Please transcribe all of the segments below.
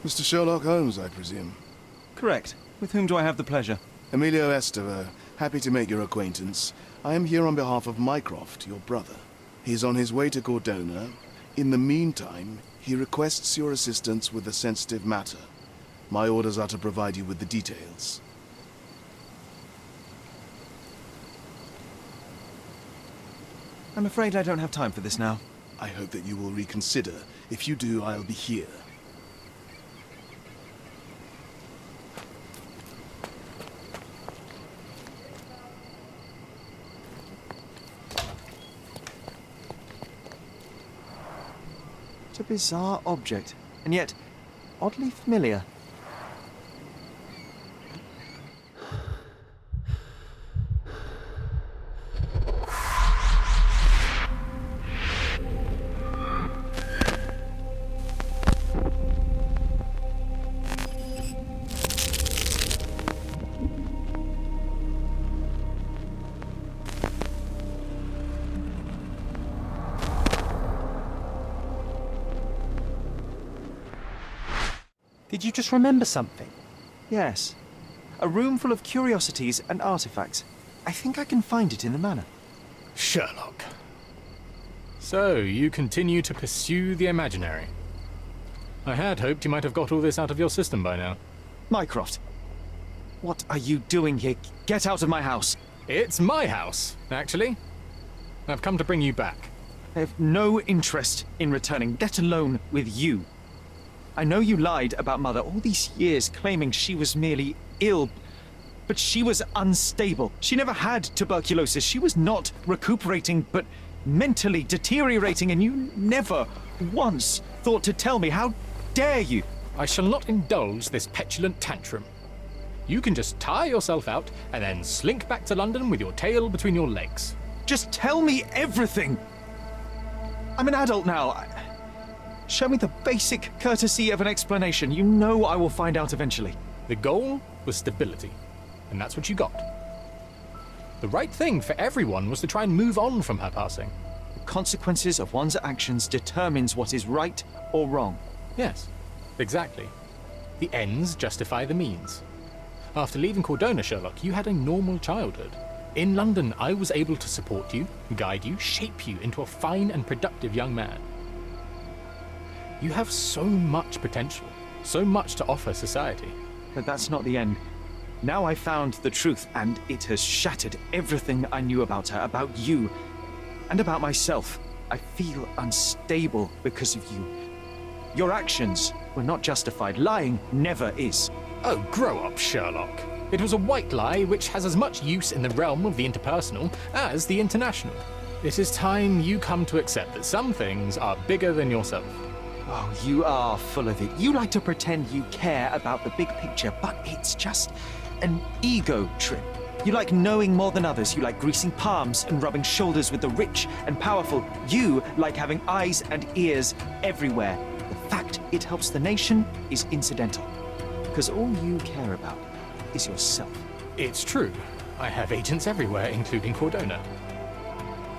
Mr. Sherlock Holmes, I presume. Correct. With whom do I have the pleasure? Emilio Esteva, happy to make your acquaintance. I am here on behalf of Mycroft, your brother. He's on his way to Cordona. In the meantime, he requests your assistance with a sensitive matter. My orders are to provide you with the details. I'm afraid I don't have time for this now. I hope that you will reconsider. If you do, I'll be here. It's a bizarre object, and yet oddly familiar. Did you just remember something? Yes. A room full of curiosities and artifacts. I think I can find it in the manor. Sherlock. So, you continue to pursue the imaginary. I had hoped you might have got all this out of your system by now. Mycroft, what are you doing here? Get out of my house. It's my house, actually. I've come to bring you back. I have no interest in returning, let alone with you. I know you lied about Mother all these years, claiming she was merely ill, but she was unstable. She never had tuberculosis. She was not recuperating, but mentally deteriorating, and you never once thought to tell me. How dare you? I shall not indulge this petulant tantrum. You can just tire yourself out and then slink back to London with your tail between your legs. Just tell me everything. I'm an adult now. Show me the basic courtesy of an explanation. You know I will find out eventually. The goal was stability, and that's what you got. The right thing for everyone was to try and move on from her passing. The consequences of one's actions determines what is right or wrong. Yes, exactly. The ends justify the means. After leaving Cordona, Sherlock, you had a normal childhood. In London, I was able to support you, guide you, shape you into a fine and productive young man. You have so much potential, so much to offer society. But that's not the end. Now I found the truth, and it has shattered everything I knew about her, about you, and about myself. I feel unstable because of you. Your actions were not justified. Lying never is. Oh, grow up, Sherlock. It was a white lie which has as much use in the realm of the interpersonal as the international. It is time you come to accept that some things are bigger than yourself. Oh, you are full of it. You like to pretend you care about the big picture, but it's just an ego trip. You like knowing more than others. You like greasing palms and rubbing shoulders with the rich and powerful. You like having eyes and ears everywhere. The fact it helps the nation is incidental, because all you care about is yourself. It's true. I have agents everywhere, including Cordona.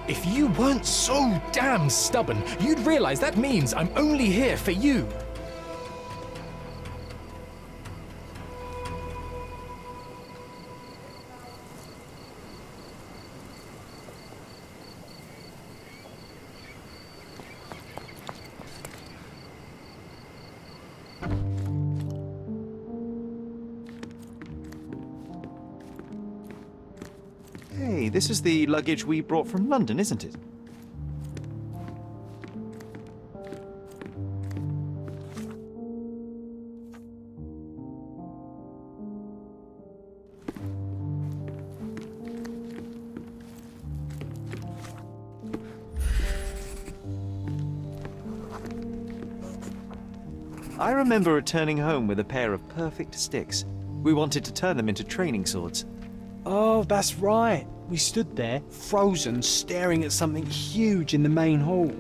If you weren't so damn stubborn, you'd realize that means I'm only here for you. Hey, this is the luggage we brought from London, isn't it? I remember returning home with a pair of perfect sticks. We wanted to turn them into training swords. Oh, that's right. We stood there, frozen, staring at something huge in the main hall.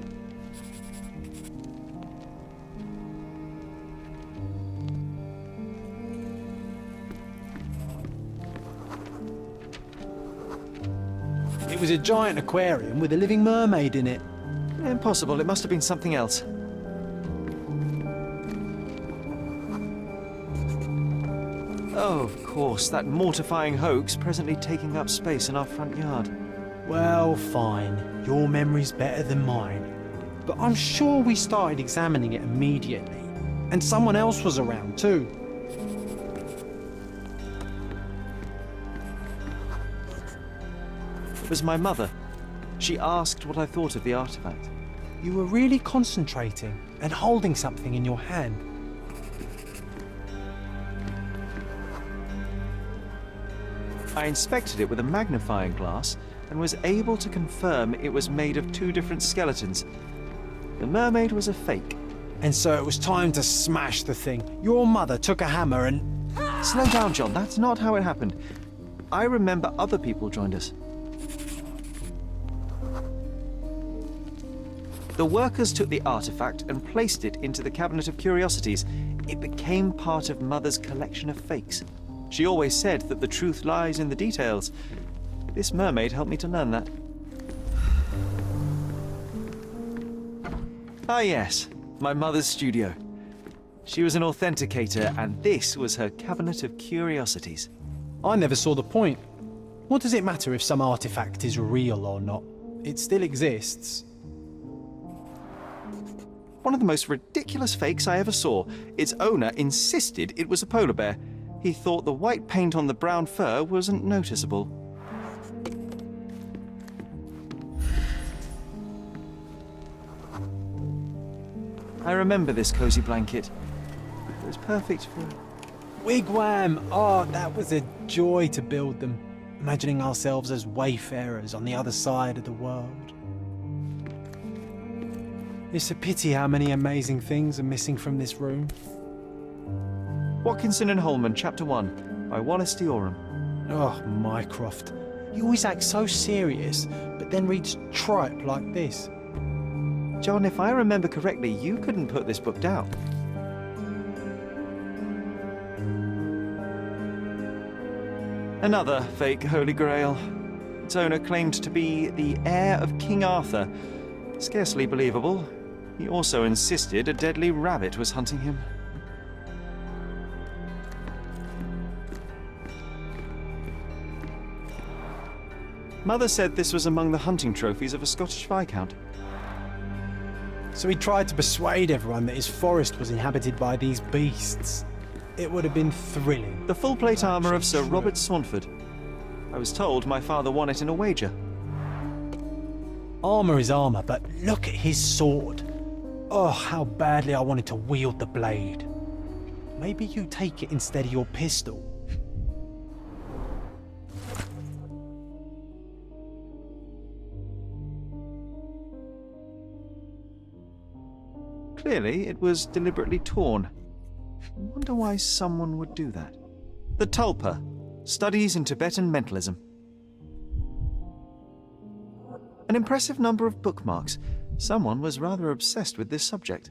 It was a giant aquarium with a living mermaid in it. Impossible, it must have been something else. Oh, of course, that mortifying hoax presently taking up space in our front yard. Well, fine. Your memory's better than mine. But I'm sure we started examining it immediately. And someone else was around too. It was my mother. She asked what I thought of the artifact. You were really concentrating and holding something in your hand. I inspected it with a magnifying glass and was able to confirm it was made of two different skeletons. The mermaid was a fake. And so it was time to smash the thing. Your mother took a hammer and... Slow down, John. That's not how it happened. I remember other people joined us. The workers took the artifact and placed it into the cabinet of curiosities. It became part of Mother's collection of fakes. She always said that the truth lies in the details. This mermaid helped me to learn that. Ah yes, my mother's studio. She was an authenticator, and this was her cabinet of curiosities. I never saw the point. What does it matter if some artifact is real or not? It still exists. One of the most ridiculous fakes I ever saw. Its owner insisted it was a polar bear. He thought the white paint on the brown fur wasn't noticeable. I remember this cozy blanket. It was perfect for... Wigwam! Oh, that was a joy to build them. Imagining ourselves as wayfarers on the other side of the world. It's a pity how many amazing things are missing from this room. Watkinson and Holman, Chapter 1, by Wallace D. Oram. Oh, Mycroft. You always act so serious, but then reads tripe like this. John, if I remember correctly, you couldn't put this book down. Another fake Holy Grail. Its owner claimed to be the heir of King Arthur. Scarcely believable. He also insisted a deadly rabbit was hunting him. Mother said this was among the hunting trophies of a Scottish Viscount. So he tried to persuade everyone that his forest was inhabited by these beasts. It would have been thrilling. The full plate armour of Sir Robert Swanford. I was told my father won it in a wager. Armour is armour, but look at his sword. Oh, how badly I wanted to wield the blade. Maybe you take it instead of your pistol. Clearly, it was deliberately torn. I wonder why someone would do that. The Tulpa, Studies in Tibetan Mentalism. An impressive number of bookmarks. Someone was rather obsessed with this subject.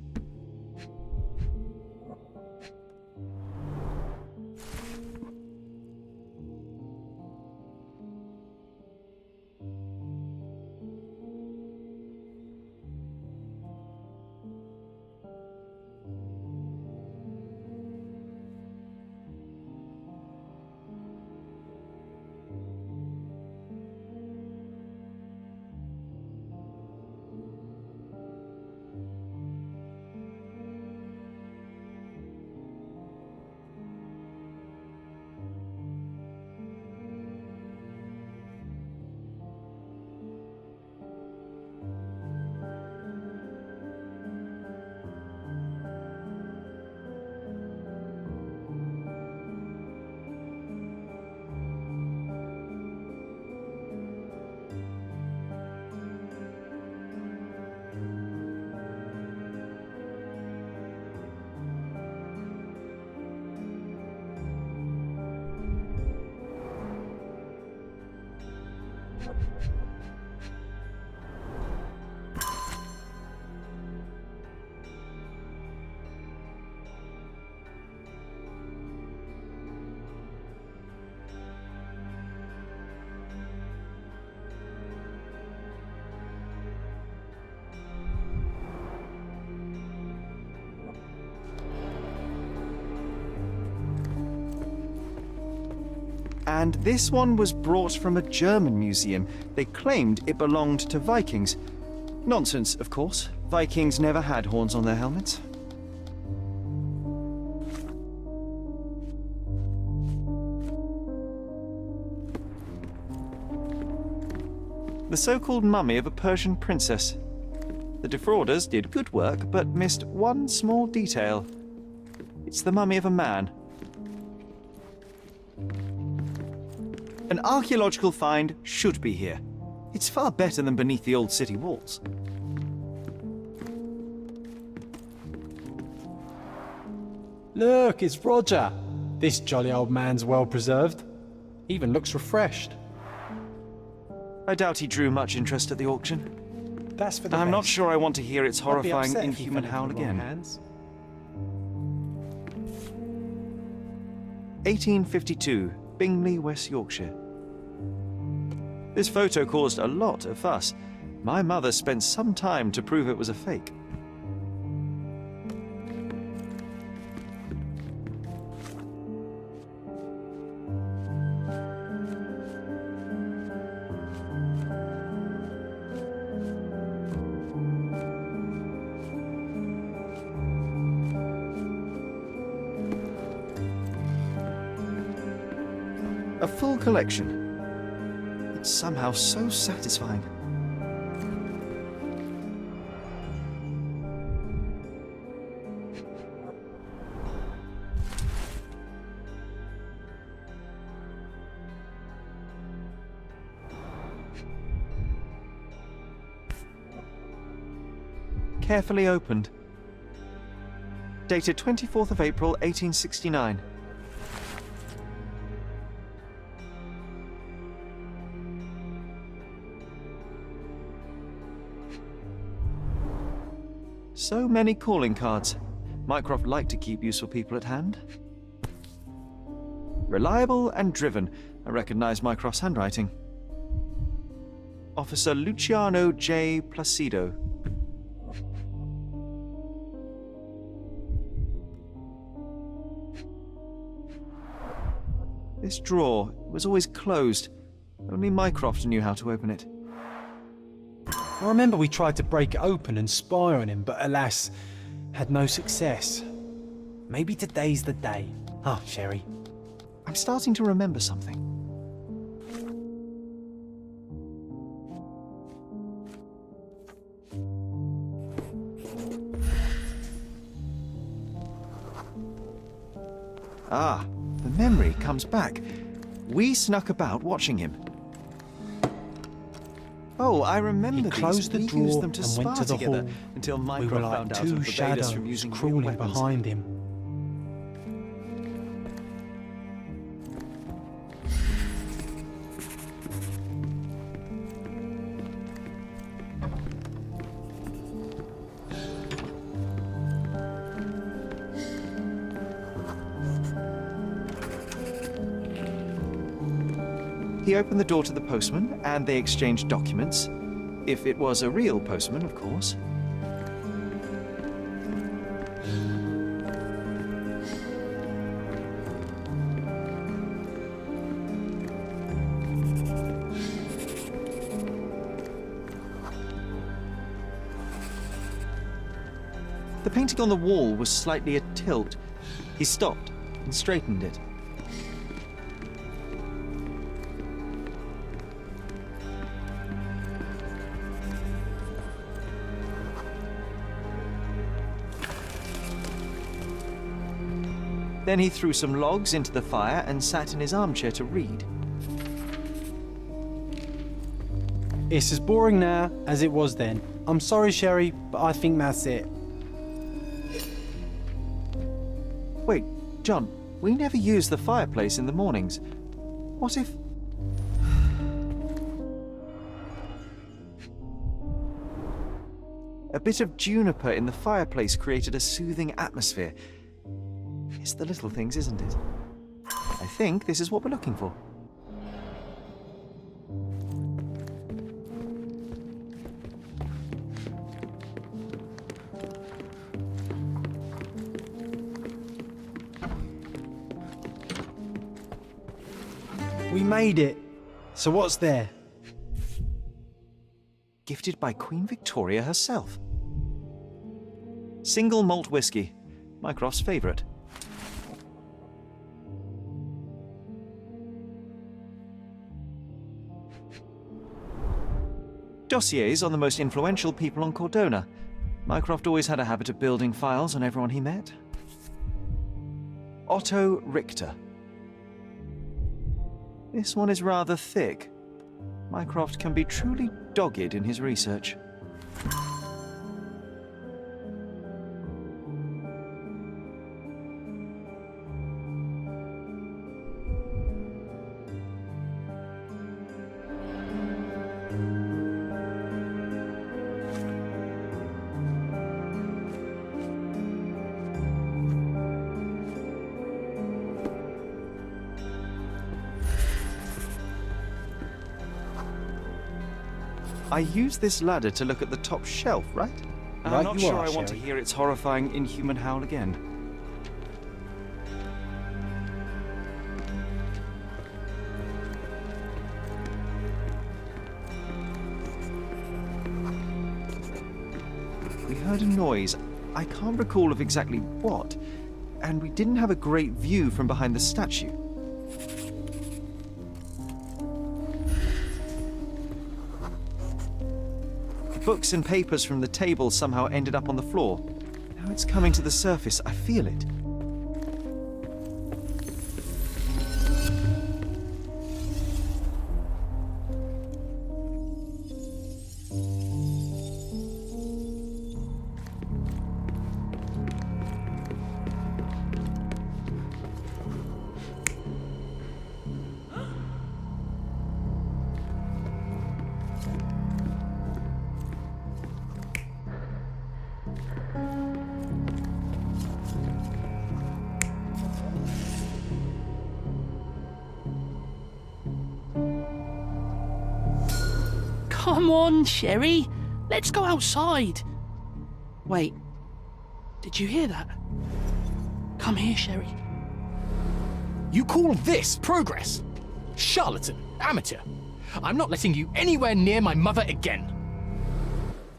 And this one was brought from a German museum. They claimed it belonged to Vikings. Nonsense, of course. Vikings never had horns on their helmets. The so-called mummy of a Persian princess. The defrauders did good work, but missed one small detail. It's the mummy of a man. An archaeological find should be here. It's far better than beneath the old city walls. Look, it's Roger. This jolly old man's well preserved. Even looks refreshed. I doubt he drew much interest at the auction. That's for the I'm not best. sure I want to hear its I'd be horrifying, upset if he inhuman fell into howl the wrong again. hands. 1852, Bingley, West Yorkshire. This photo caused a lot of fuss. My mother spent some time to prove it was a fake. A full collection. It's somehow so satisfying. Carefully opened. Dated 24th of April, 1869. So many calling cards. Mycroft liked to keep useful people at hand. Reliable and driven. I recognize Mycroft's handwriting. Officer Luciano J. Placido. This drawer was always closed. Only Mycroft knew how to open it. I remember we tried to break it open and spy on him, but alas, had no success. Maybe today's the day. Ah, Sherry. I'm starting to remember something. Ah, the memory comes back. We snuck about watching him. Oh, I remember He closed these. the We used drawer them to and spar went to the together hall. until We were Mycroft like found out two of Barbados shadows from using real crawling weapons. behind him. He opened the door to the postman, and they exchanged documents. If it was a real postman, of course. The painting on the wall was slightly at tilt. He stopped and straightened it. Then he threw some logs into the fire and sat in his armchair to read. It's as boring now as it was then. I'm sorry, Sherry, but I think that's it. Wait, John, we never use the fireplace in the mornings. What if... A bit of juniper in the fireplace created a soothing atmosphere. It's the little things, isn't it? I think this is what we're looking for. We made it. So what's there? Gifted by Queen Victoria herself. Single malt whiskey, Mycroft's favourite. Dossiers on the most influential people on Cordona. Mycroft always had a habit of building files on everyone he met. Otto Richter. This one is rather thick. Mycroft can be truly dogged in his research. I use this ladder to look at the top shelf, right? And I'm not sure I want to hear its horrifying, inhuman howl again. We heard a noise. I can't recall of exactly what, and we didn't have a great view from behind the statue. Books and papers from the table somehow ended up on the floor. Now it's coming to the surface. I feel it. Come on, Sherry. Let's go outside. Wait. Did you hear that? Come here, Sherry. You call this progress? Charlatan, amateur. I'm not letting you anywhere near my mother again.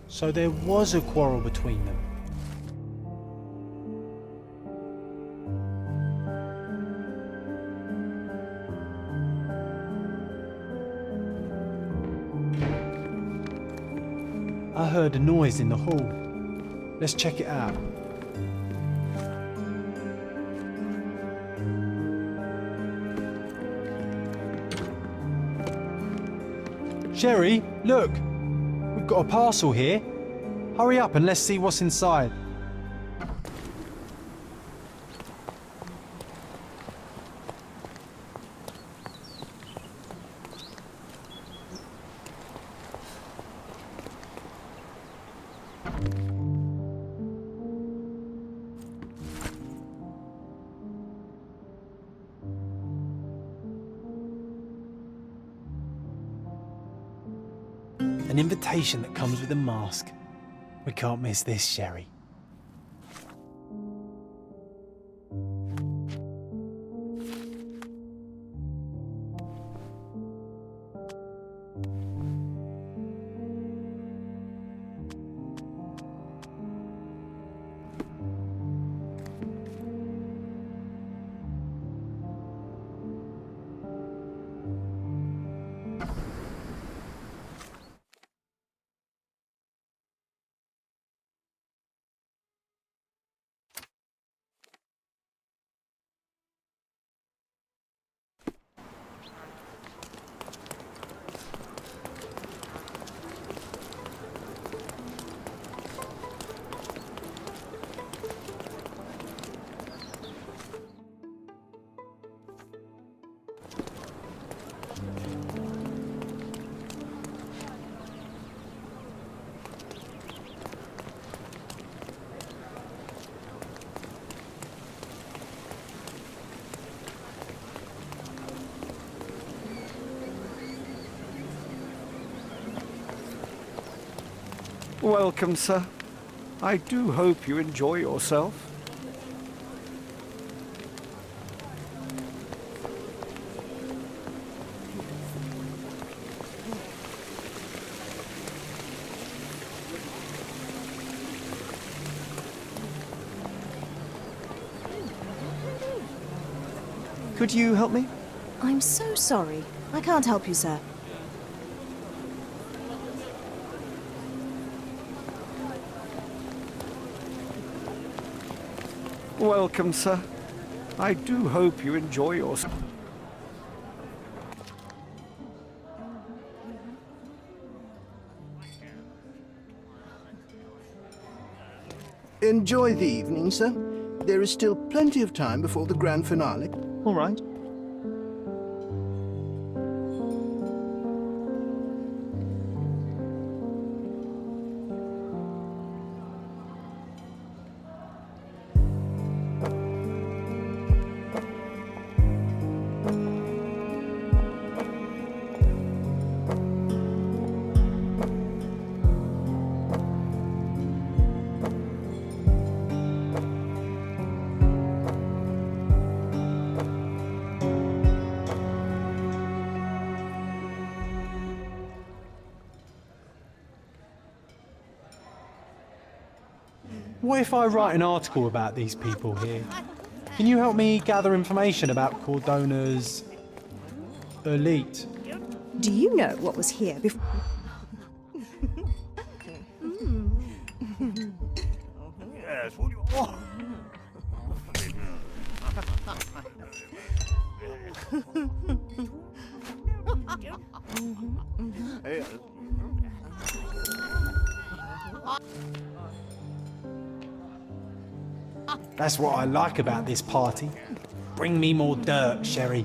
So there was a quarrel between them. I heard a noise in the hall. Let's check it out. Sherry, look! We've got a parcel here. Hurry up and let's see what's inside. An invitation that comes with a mask. We can't miss this, Sherry. Welcome, sir. I do hope you enjoy yourself. Could you help me? I'm so sorry. I can't help you, sir. Welcome, sir. I do hope you enjoy yourself. Enjoy the evening, sir. There is still plenty of time before the grand finale. All right. What if I write an article about these people here? Can you help me gather information about Cordona's elite? Do you know what was here before? That's what I like about this party. Bring me more dirt, Sherry.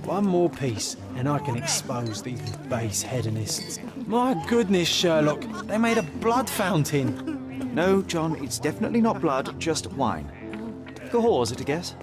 One more piece, and I can expose these base hedonists. My goodness, Sherlock, they made a blood fountain. No, John, it's definitely not blood, just wine. Cahors at a guess?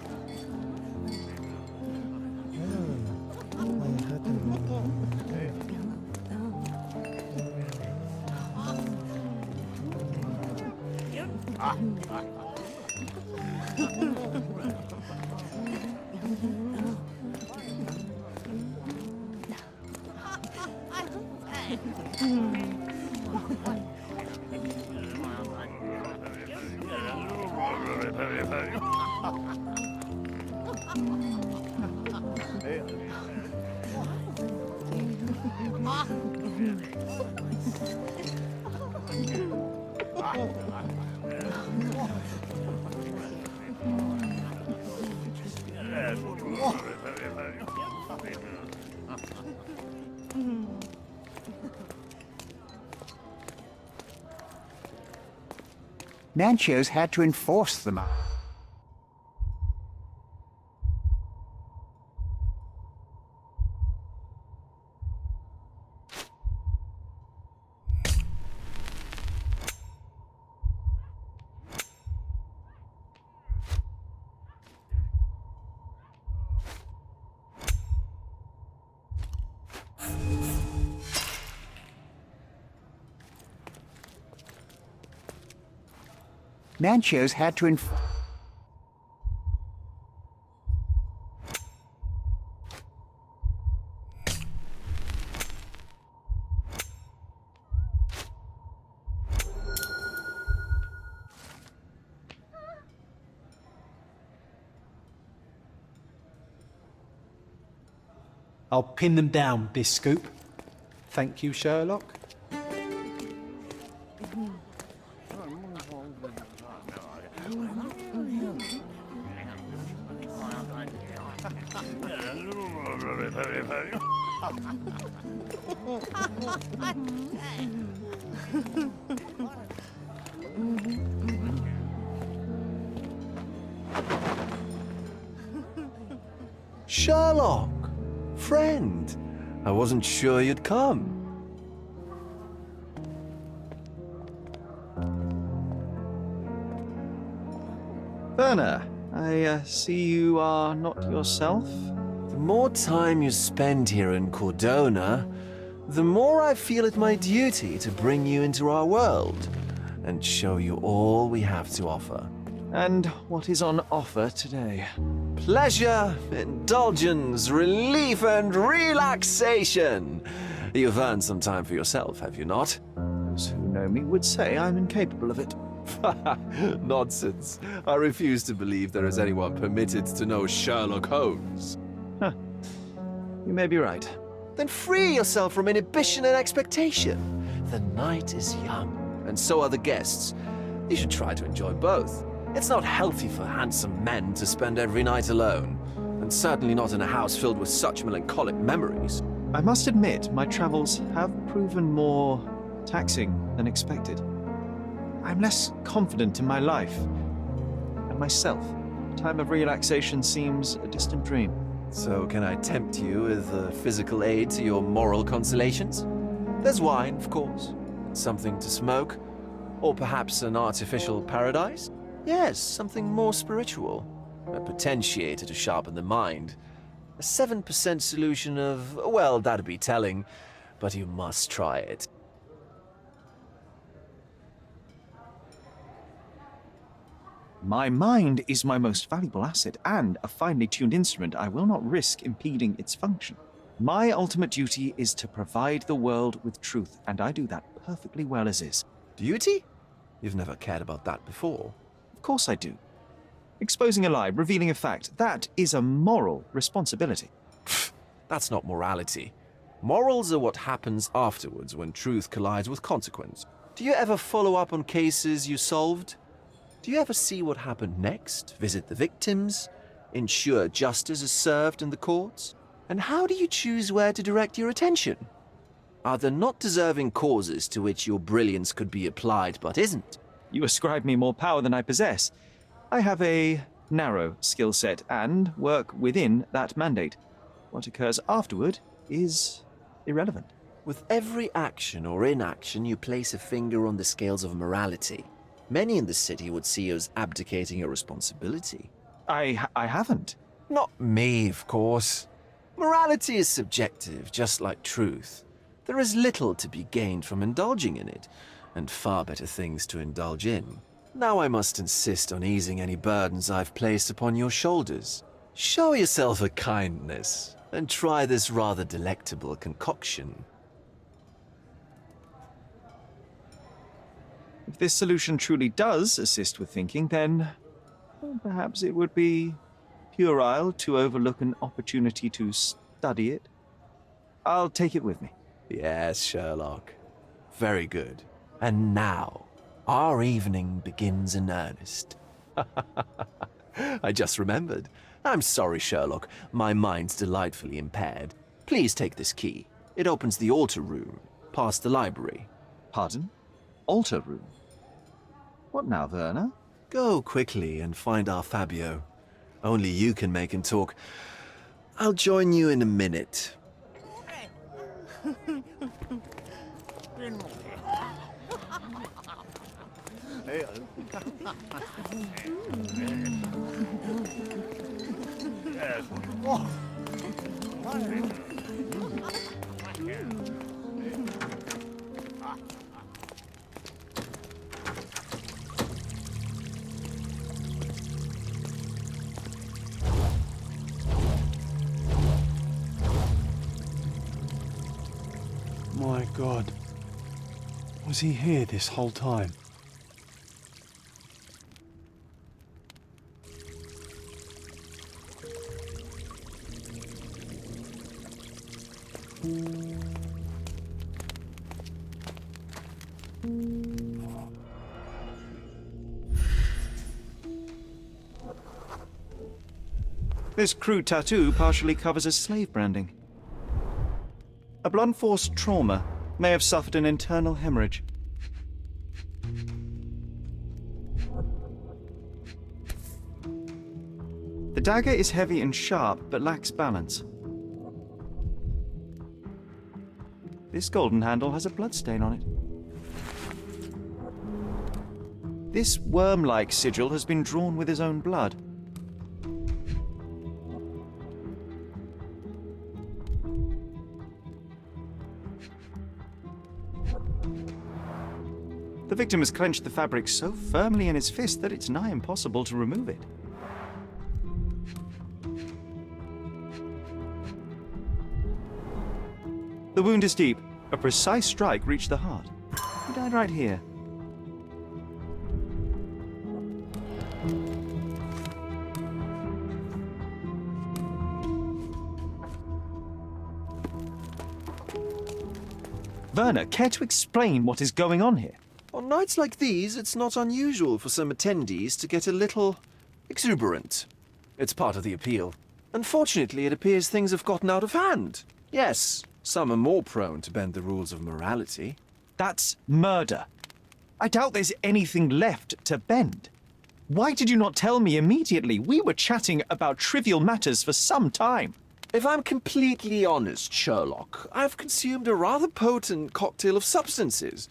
Nancho's had to enforce them. Nancho's had to enforce. I'll pin them down, Biscoop. Thank you, Sherlock. Sherlock! Friend! I wasn't sure you'd come. Werner, I see you are not yourself. The more time you spend here in Cordona, the more I feel it my duty to bring you into our world and show you all we have to offer. And what is on offer today? Pleasure, indulgence, relief, and relaxation. You've earned some time for yourself, have you not? Those who know me would say I'm incapable of it. Nonsense. I refuse to believe there is anyone permitted to know Sherlock Holmes. You may be right. Then free yourself from inhibition and expectation. The night is young, and so are the guests. You should try to enjoy both. It's not healthy for handsome men to spend every night alone, and certainly not in a house filled with such melancholic memories. I must admit, my travels have proven more taxing than expected. I'm less confident in my life and myself. A time of relaxation seems a distant dream. So can I tempt you with a physical aid to your moral consolations? There's wine, of course, something to smoke, or perhaps an artificial paradise? Yes, something more spiritual, a potentiator to sharpen the mind. A 7% solution of, well, that'd be telling, but you must try it. My mind is my most valuable asset, and a finely tuned instrument. I will not risk impeding its function. My ultimate duty is to provide the world with truth, and I do that perfectly well as is. Duty? You've never cared about that before. Of course I do. Exposing a lie, revealing a fact, that is a moral responsibility. That's not morality. Morals are what happens afterwards when truth collides with consequence. Do you ever follow up on cases you solved? Do you ever see what happened next, visit the victims, ensure justice is served in the courts? And how do you choose where to direct your attention? Are there not deserving causes to which your brilliance could be applied but isn't? You ascribe me more power than I possess. I have a narrow skill set and work within that mandate. What occurs afterward is irrelevant. With every action or inaction, you place a finger on the scales of morality. Many in the city would see you as abdicating your responsibility. I haven't. Not me, of course. Morality is subjective, just like truth. There is little to be gained from indulging in it, and far better things to indulge in. Now I must insist on easing any burdens I've placed upon your shoulders. Show yourself a kindness, and try this rather delectable concoction. If this solution truly does assist with thinking, then perhaps it would be puerile to overlook an opportunity to study it. I'll take it with me. Yes, Sherlock. Very good. And now, our evening begins in earnest. I just remembered. I'm sorry, Sherlock. My mind's delightfully impaired. Please take this key. It opens the altar room, past the library. Pardon? Altar room? What now, Werner? Go quickly and find our Fabio. Only you can make him talk. I'll join you in a minute. My God. Was he here this whole time? This crude tattoo partially covers a slave branding. A blunt force trauma may have suffered an internal hemorrhage. The dagger is heavy and sharp, but lacks balance. This golden handle has a bloodstain on it. This worm-like sigil has been drawn with his own blood. The victim has clenched the fabric so firmly in his fist that it's nigh impossible to remove it. The wound is deep. A precise strike reached the heart. He died right here. Werner, care to explain what is going on here? On nights like these, it's not unusual for some attendees to get a little exuberant. It's part of the appeal. Unfortunately, it appears things have gotten out of hand. Yes, some are more prone to bend the rules of morality. That's murder. I doubt there's anything left to bend. Why did you not tell me immediately? We were chatting about trivial matters for some time. If I'm completely honest, Sherlock, I've consumed a rather potent cocktail of substances.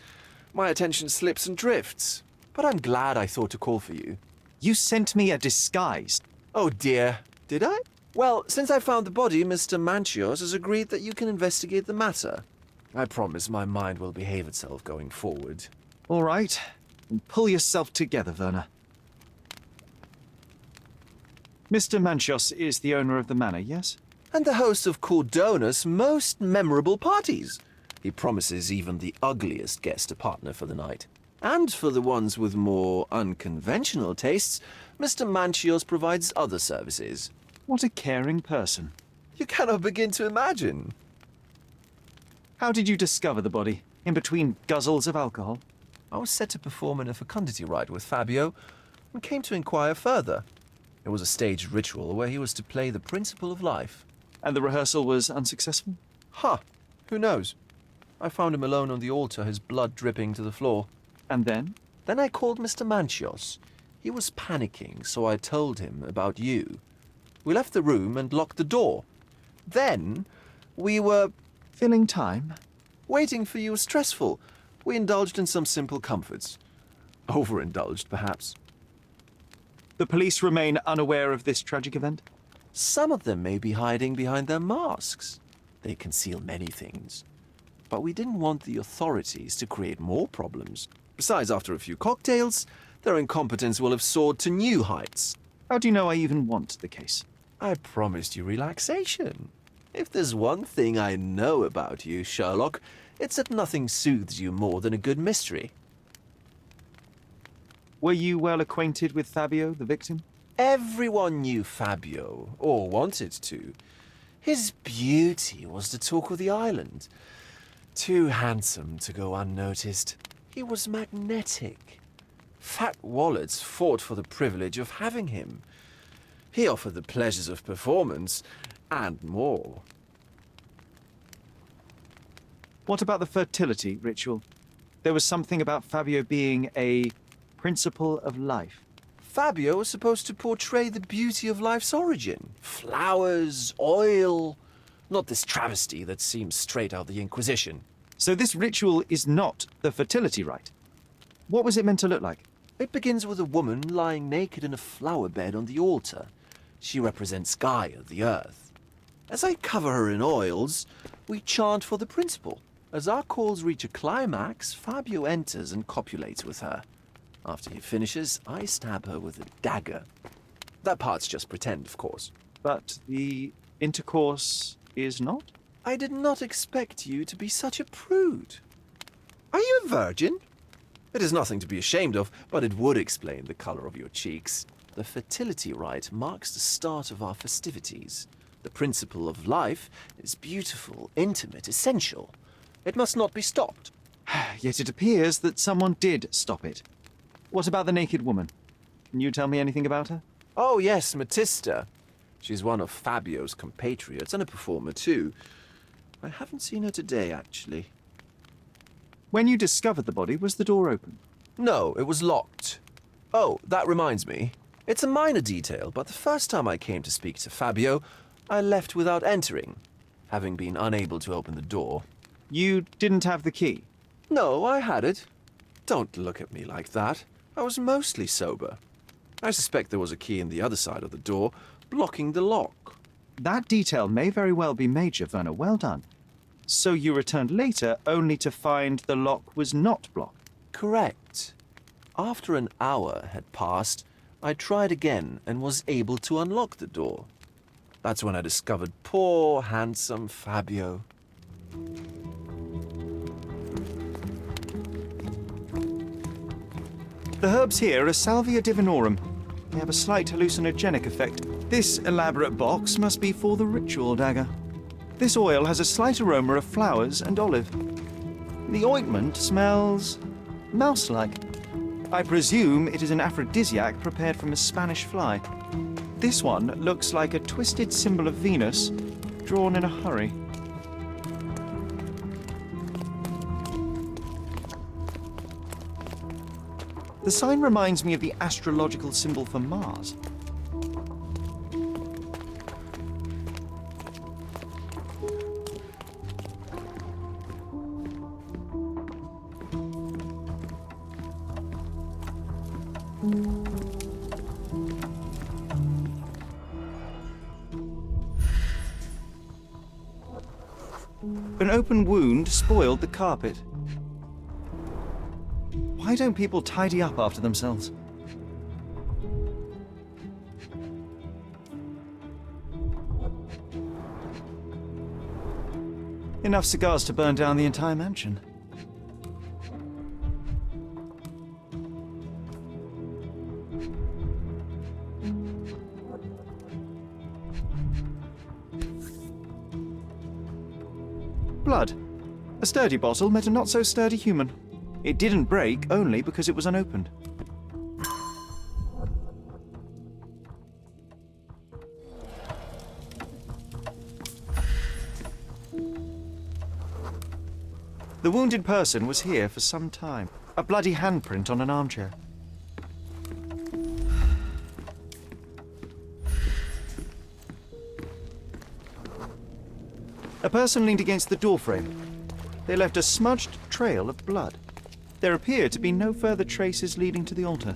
My attention slips and drifts. But I'm glad I thought to call for you. You sent me a disguise. Oh dear, did I? Well, since I found the body, Mr. Manchios has agreed that you can investigate the matter. I promise my mind will behave itself going forward. All right. Then pull yourself together, Werner. Mr. Manchios is the owner of the manor, yes? And the host of Cordona's most memorable parties. He promises even the ugliest guest a partner for the night. And for the ones with more unconventional tastes, Mr. Manchios provides other services. What a caring person. You cannot begin to imagine. How did you discover the body? In between guzzles of alcohol? I was set to perform in a fecundity rite with Fabio and came to inquire further. It was a staged ritual where he was to play the principle of life. And the rehearsal was unsuccessful? Who knows? I found him alone on the altar, his blood dripping to the floor. And then? Then I called Mr. Manchios. He was panicking, so I told him about you. We left the room and locked the door. Then we were... Filling time? Waiting for you was stressful. We indulged in some simple comforts. Overindulged, perhaps. The police remain unaware of this tragic event? Some of them may be hiding behind their masks. They conceal many things. But we didn't want the authorities to create more problems. Besides, after a few cocktails, their incompetence will have soared to new heights. How do you know I even want the case? I promised you relaxation. If there's one thing I know about you, Sherlock, it's that nothing soothes you more than a good mystery. Were you well acquainted with Fabio, the victim? Everyone knew Fabio, or wanted to. His beauty was the talk of the island. Too handsome to go unnoticed. He was magnetic. Fat wallets fought for the privilege of having him. He offered the pleasures of performance, and more. What about the fertility ritual? There was something about Fabio being a principle of life. Fabio was supposed to portray the beauty of life's origin. Flowers, oil... Not this travesty that seems straight out of the Inquisition. So this ritual is not the fertility rite. What was it meant to look like? It begins with a woman lying naked in a flower bed on the altar. She represents Gaia, the earth. As I cover her in oils, we chant for the principle. As our calls reach a climax, Fabio enters and copulates with her. After he finishes, I stab her with a dagger. That part's just pretend, of course. But the intercourse is not? I did not expect you to be such a prude. Are you a virgin? It is nothing to be ashamed of, but it would explain the color of your cheeks. The fertility rite marks the start of our festivities. The principle of life is beautiful, intimate, essential. It must not be stopped. Yet it appears that someone did stop it. What about the naked woman? Can you tell me anything about her? Oh yes, Matista. She's one of Fabio's compatriots and a performer too. I haven't seen her today, actually. When you discovered the body, was the door open? No, it was locked. Oh, that reminds me. It's a minor detail, but the first time I came to speak to Fabio, I left without entering, having been unable to open the door. You didn't have the key? No, I had it. Don't look at me like that. I was mostly sober. I suspect there was a key in the other side of the door, blocking the lock. That detail may very well be major, Werner. Well done. So you returned later only to find the lock was not blocked? Correct. After an hour had passed, I tried again and was able to unlock the door. That's when I discovered poor, handsome Fabio. The herbs here are Salvia divinorum. They have a slight hallucinogenic effect. This elaborate box must be for the ritual dagger. This oil has a slight aroma of flowers and olive. The ointment smells mouse-like. I presume it is an aphrodisiac prepared from a Spanish fly. This one looks like a twisted symbol of Venus, drawn in a hurry. The sign reminds me of the astrological symbol for Mars. An open wound spoiled the carpet. Why don't people tidy up after themselves? Enough cigars to burn down the entire mansion. Blood. A sturdy bottle met a not-so-sturdy human. It didn't break only because it was unopened. The wounded person was here for some time. A bloody handprint on an armchair. A person leaned against the doorframe. They left a smudged trail of blood. There appear to be no further traces leading to the altar.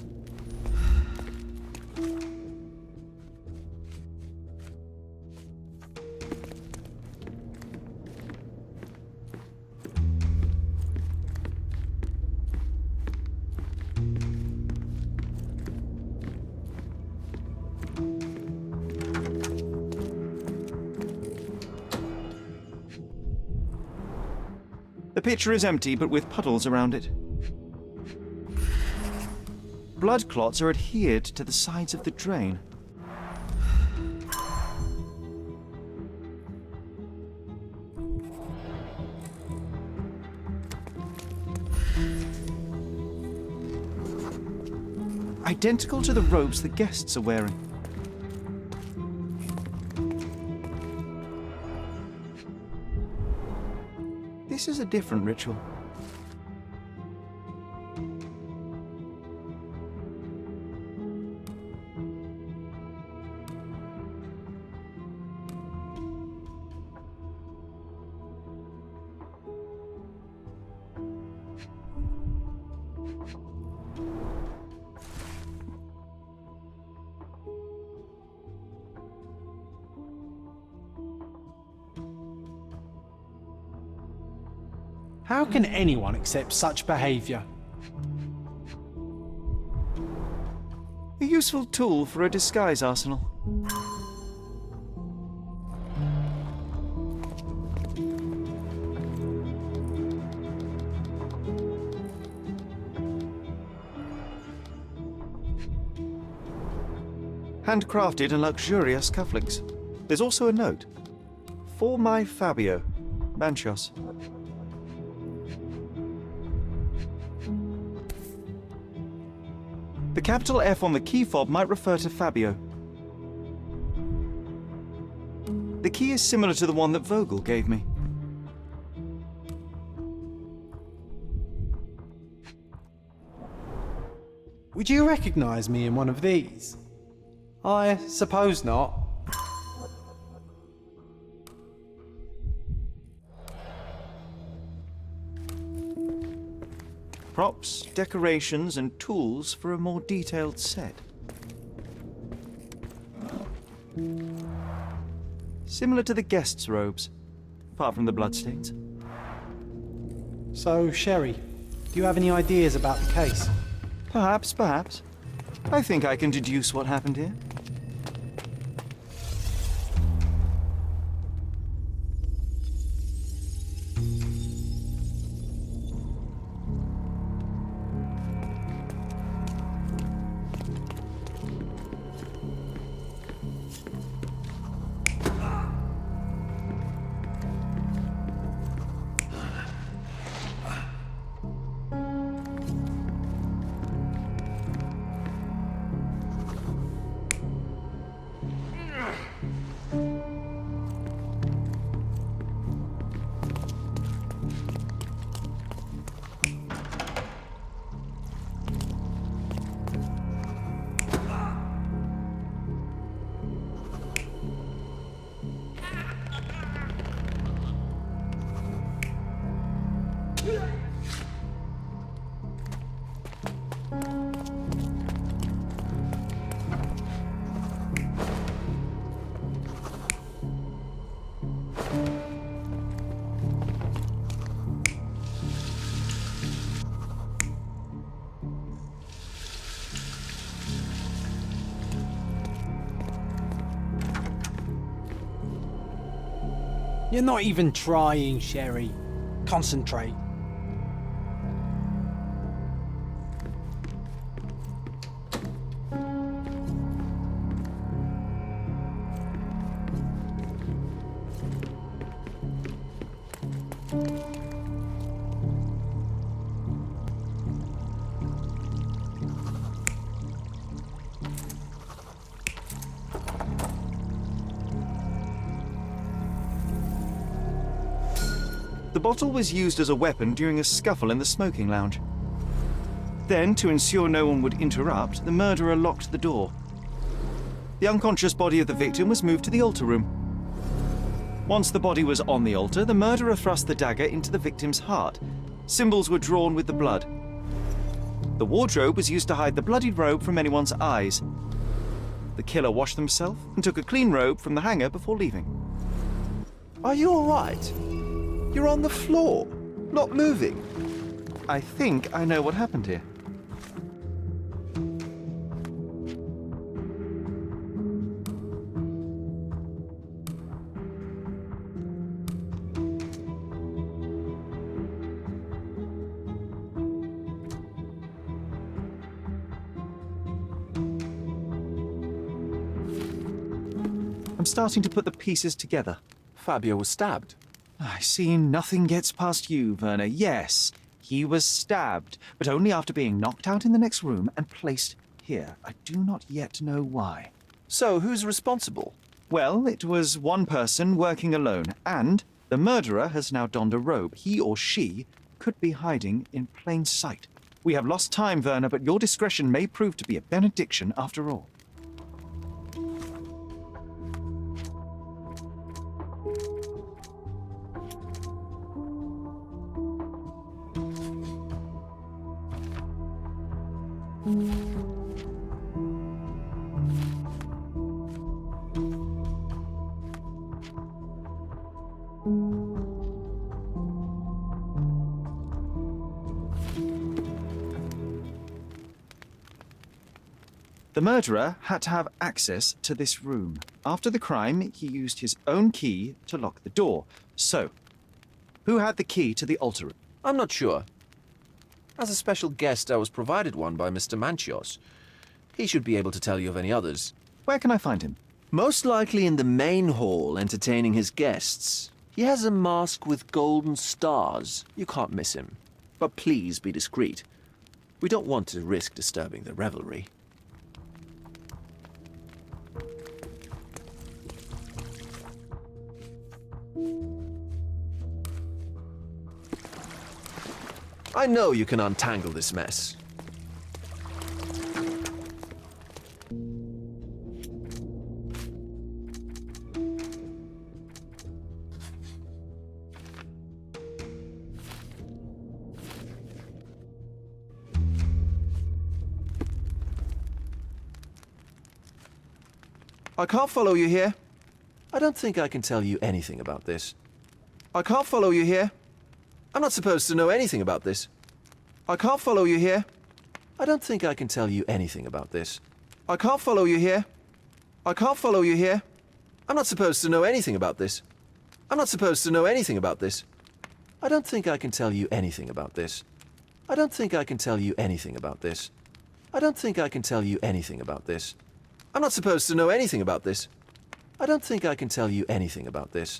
The pitcher is empty, but with puddles around it. Blood clots are adhered to the sides of the drain. Identical to the robes the guests are wearing. This is a different ritual. How can anyone accept such behaviour? A useful tool for a disguise arsenal. Handcrafted and luxurious cufflinks. There's also a note. For my Fabio, Manchos. The capital F on the key fob might refer to Fabio. The key is similar to the one that Vogel gave me. Would you recognise me in one of these? I suppose not. Props, decorations, and tools for a more detailed set. Similar to the guests' robes, apart from the bloodstains. So, Sherry, do you have any ideas about the case? Perhaps. I think I can deduce what happened here. You're not even trying, Sherry. Concentrate. The bottle was used as a weapon during a scuffle in the smoking lounge. Then, to ensure no one would interrupt, the murderer locked the door. The unconscious body of the victim was moved to the altar room. Once the body was on the altar, the murderer thrust the dagger into the victim's heart. Symbols were drawn with the blood. The wardrobe was used to hide the bloodied robe from anyone's eyes. The killer washed himself and took a clean robe from the hanger before leaving. Are you all right? You're on the floor, not moving. I think I know what happened here. I'm starting to put the pieces together. Fabio was stabbed. I see nothing gets past you, Werner. Yes, he was stabbed, but only after being knocked out in the next room and placed here. I do not yet know why. So, who's responsible? Well, it was one person working alone, and the murderer has now donned a robe. He or she could be hiding in plain sight. We have lost time, Werner, but your discretion may prove to be a benediction after all. The murderer had to have access to this room. After the crime, he used his own key to lock the door. So, who had the key to the altar room? I'm not sure. As a special guest, I was provided one by Mr. Manchios. He should be able to tell you of any others. Where can I find him? Most likely in the main hall, entertaining his guests. He has a mask with golden stars. You can't miss him. But please be discreet. We don't want to risk disturbing the revelry. I know you can untangle this mess. I can't follow you here. I don't think I can tell you anything about this. I can't follow you here. I'm not supposed to know anything about this. I can't follow you here. I don't think I can tell you anything about this. I can't follow you here. I can't follow you here. I'm not supposed to know anything about this. I'm not supposed to know anything about this. I don't think I can tell you anything about this. I don't think I can tell you anything about this. I don't think I can tell you anything about this. I'm not supposed to know anything about this. I don't think I can tell you anything about this.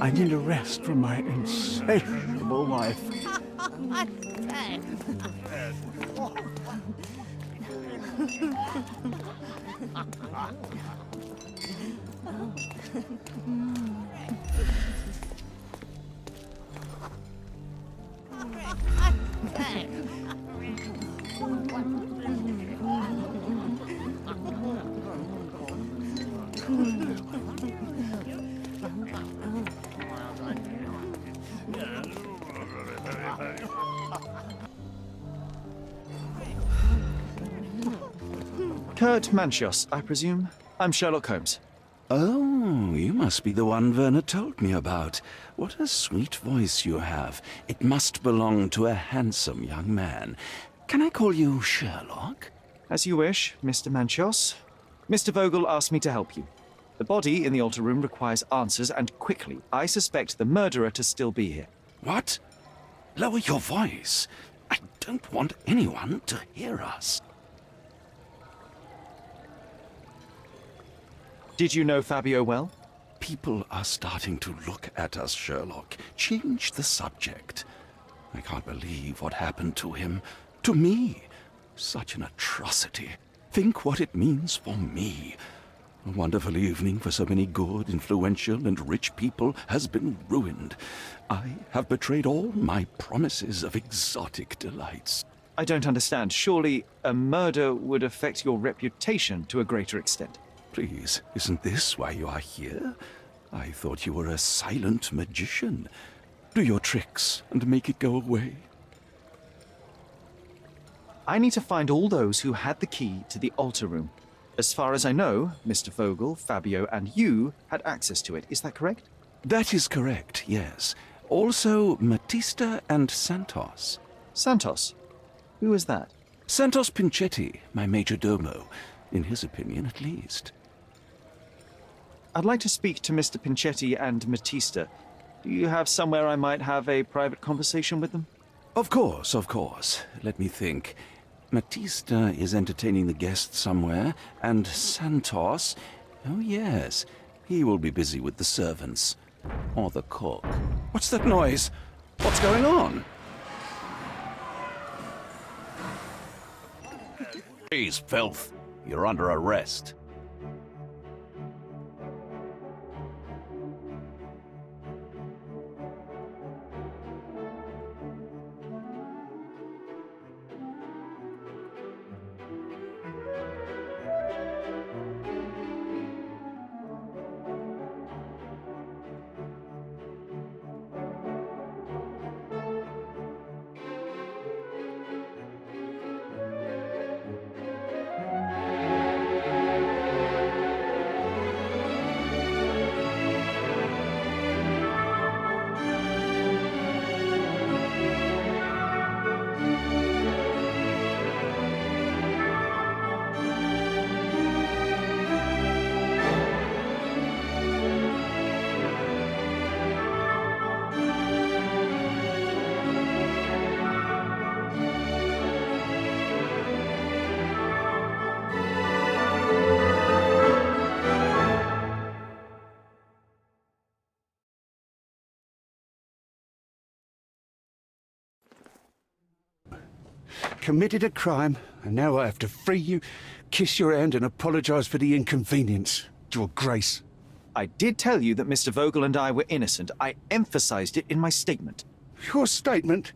I need a rest from my insatiable wife. Kurt Manchios, I presume? I'm Sherlock Holmes. Oh, you must be the one Werner told me about. What a sweet voice you have. It must belong to a handsome young man. Can I call you Sherlock? As you wish, Mr. Manchios. Mr. Vogel asked me to help you. The body in the altar room requires answers, and quickly. I suspect the murderer to still be here. What? Lower your voice. I don't want anyone to hear us. Did you know Fabio well? People are starting to look at us, Sherlock. Change the subject. I can't believe what happened to him. To me. Such an atrocity. Think what it means for me. A wonderful evening for so many good, influential, and rich people has been ruined. I have betrayed all my promises of exotic delights. I don't understand. Surely a murder would affect your reputation to a greater extent. Please, isn't this why you are here? I thought you were a silent magician. Do your tricks and make it go away. I need to find all those who had the key to the altar room. As far as I know, Mr. Vogel, Fabio, and you had access to it. Is that correct? That is correct, yes. Also, Matista and Santos. Santos? Who is that? Santos Pinchetti, my major domo. In his opinion, at least. I'd like to speak to Mr. Pinchetti and Matista. Do you have somewhere I might have a private conversation with them? Of course, of course. Let me think. Matista is entertaining the guests somewhere, and Santos... Oh, yes. He will be busy with the servants. Or the cook. What's that noise? What's going on? Please, filth. You're under arrest. Committed a crime, and now I have to free you, kiss your hand, and apologize for the inconvenience. Your Grace. I did tell you that Mr. Vogel and I were innocent. I emphasized it in my statement. Your statement?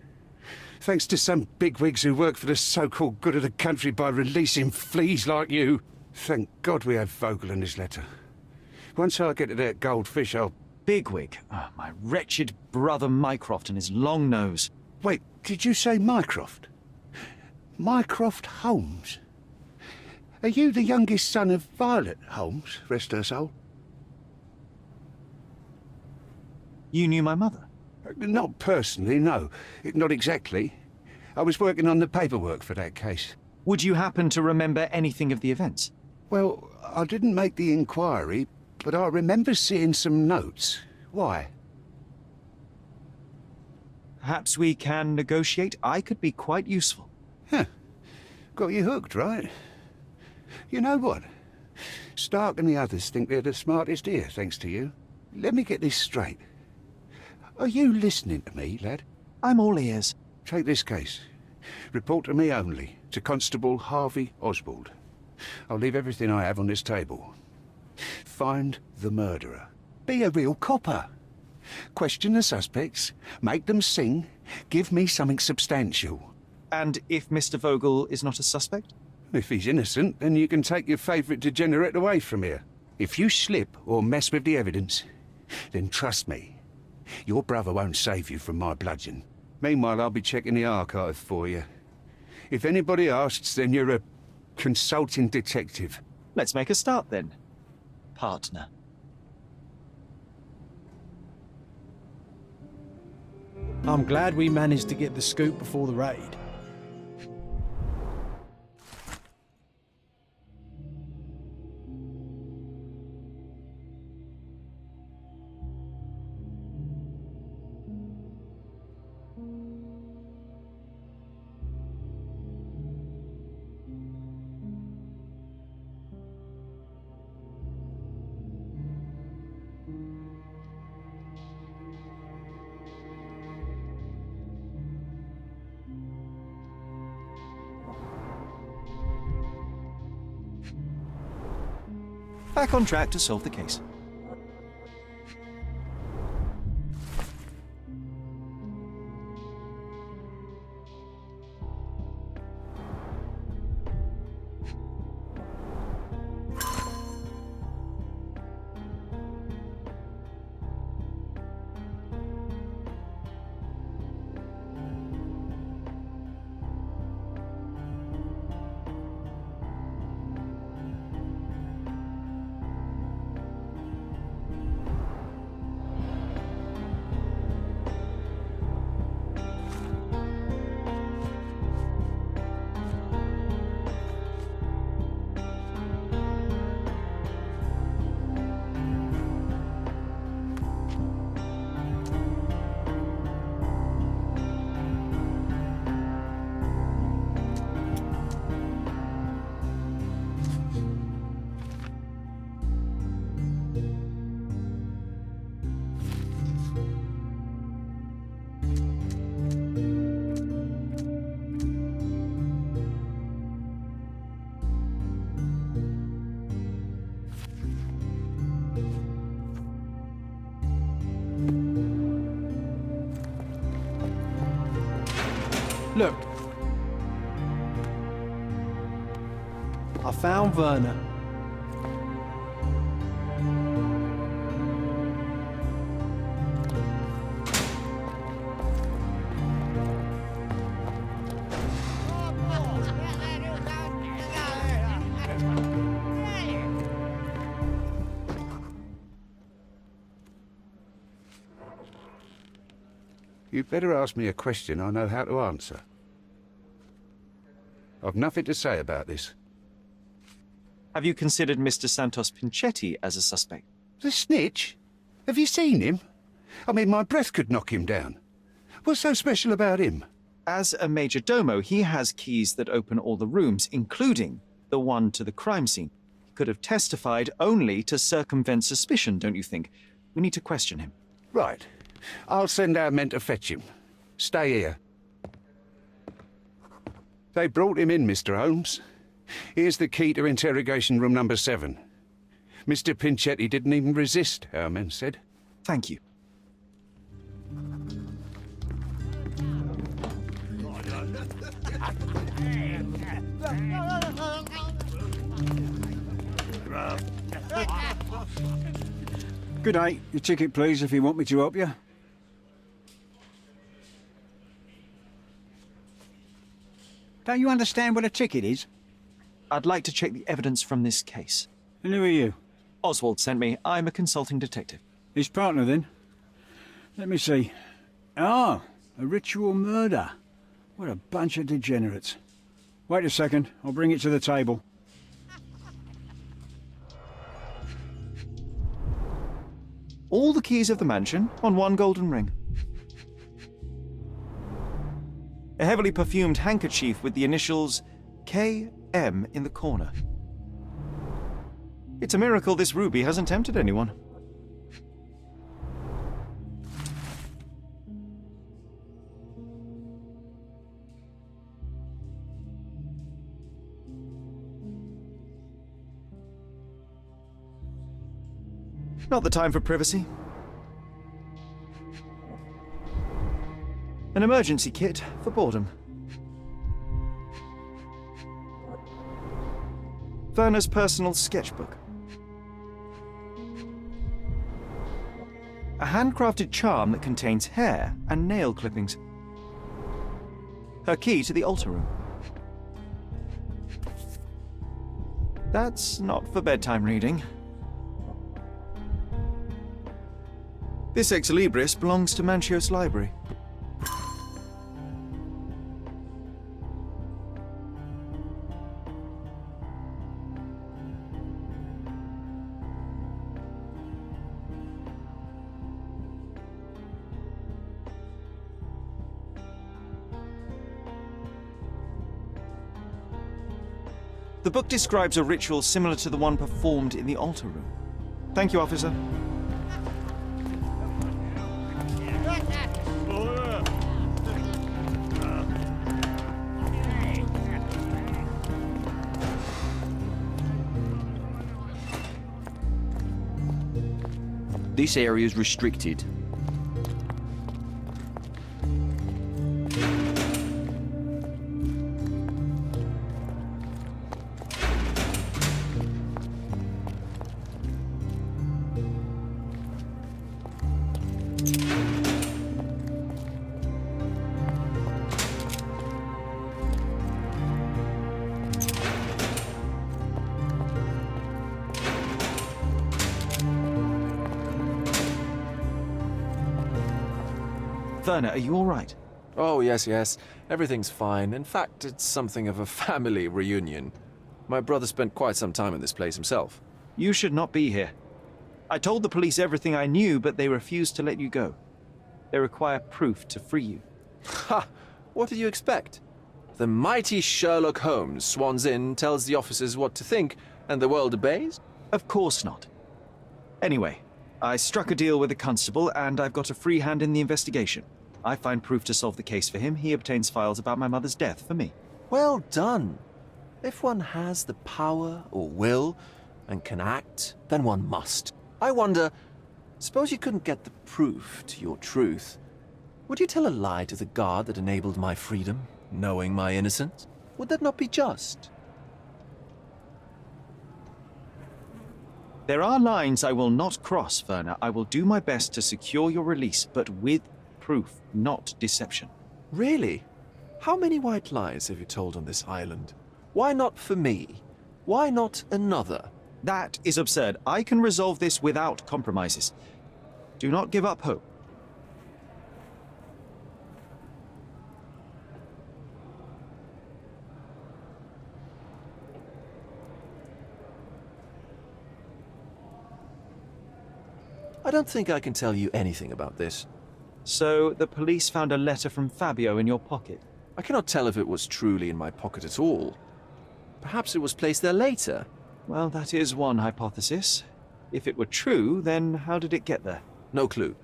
Thanks to some bigwigs who work for the so-called good of the country by releasing fleas like you. Thank God we have Vogel in his letter. Once I get to that goldfish, I'll... Bigwig? Oh, my wretched brother Mycroft and his long nose. Wait, did you say Mycroft? Mycroft Holmes? Are you the youngest son of Violet Holmes, rest her soul? You knew my mother? Not personally, no. Not exactly. I was working on the paperwork for that case. Would you happen to remember anything of the events? Well, I didn't make the inquiry, but I remember seeing some notes. Why? Perhaps we can negotiate. I could be quite useful. Huh. Got you hooked, right? You know what? Stark and the others think they're the smartest here, thanks to you. Let me get this straight. Are you listening to me, lad? I'm all ears. Take this case. Report to me only, to Constable Harvey Oswald. I'll leave everything I have on this table. Find the murderer. Be a real copper. Question the suspects, make them sing, give me something substantial. And if Mr. Vogel is not a suspect? If he's innocent, then you can take your favourite degenerate away from here. If you slip or mess with the evidence, then trust me, your brother won't save you from my bludgeon. Meanwhile, I'll be checking the archive for you. If anybody asks, then you're a consulting detective. Let's make a start then, partner. I'm glad we managed to get the scoop before the raid. Back on track to solve the case. Look. I found Werner. You'd better ask me a question I know how to answer. I've nothing to say about this. Have you considered Mr. Santos Pinchetti as a suspect? The snitch? Have you seen him? I mean, my breath could knock him down. What's so special about him? As a major domo, he has keys that open all the rooms, including the one to the crime scene. He could have testified only to circumvent suspicion, don't you think? We need to question him. Right. I'll send our men to fetch him. Stay here. They brought him in, Mr. Holmes. Here's the key to interrogation room number 7. Mr. Pinchetti didn't even resist, our men said. Thank you. Good day. Your ticket, please, if you want me to help you. Don't you understand what a ticket is? I'd like to check the evidence from this case. And who are you? Oswald sent me. I'm a consulting detective. His partner, then? Let me see. Ah, a ritual murder. What a bunch of degenerates. Wait a second. I'll bring it to the table. All the keys of the mansion on one golden ring. A heavily perfumed handkerchief with the initials KM in the corner. It's a miracle this ruby hasn't tempted anyone. Not the time for privacy. An emergency kit for boredom. Werner's personal sketchbook. A handcrafted charm that contains hair and nail clippings. Her key to the altar room. That's not for bedtime reading. This ex libris belongs to Manchios Library. The book describes a ritual similar to the one performed in the altar room. Thank you, officer. This area is restricted. Werner, are you all right? Oh, yes. Everything's fine. In fact, it's something of a family reunion. My brother spent quite some time in this place himself. You should not be here. I told the police everything I knew, but they refused to let you go. They require proof to free you. Ha! What did you expect? The mighty Sherlock Holmes swans in, tells the officers what to think, and the world obeys? Of course not. Anyway, I struck a deal with the constable, and I've got a free hand in the investigation. I find proof to solve the case for him. He obtains files about my mother's death for me. Well done. If one has the power or will and can act, then one must. I wonder, suppose you couldn't get the proof to your truth. Would you tell a lie to the guard that enabled my freedom, knowing my innocence? Would that not be just? There are lines I will not cross, Werner. I will do my best to secure your release, but with proof, not deception. Really? How many white lies have you told on this island? Why not for me? Why not another? That is absurd. I can resolve this without compromises. Do not give up hope. I don't think I can tell you anything about this. So, the police found a letter from Fabio in your pocket? I cannot tell if it was truly in my pocket at all. Perhaps it was placed there later. Well, that is one hypothesis. If it were true, then how did it get there? No clue.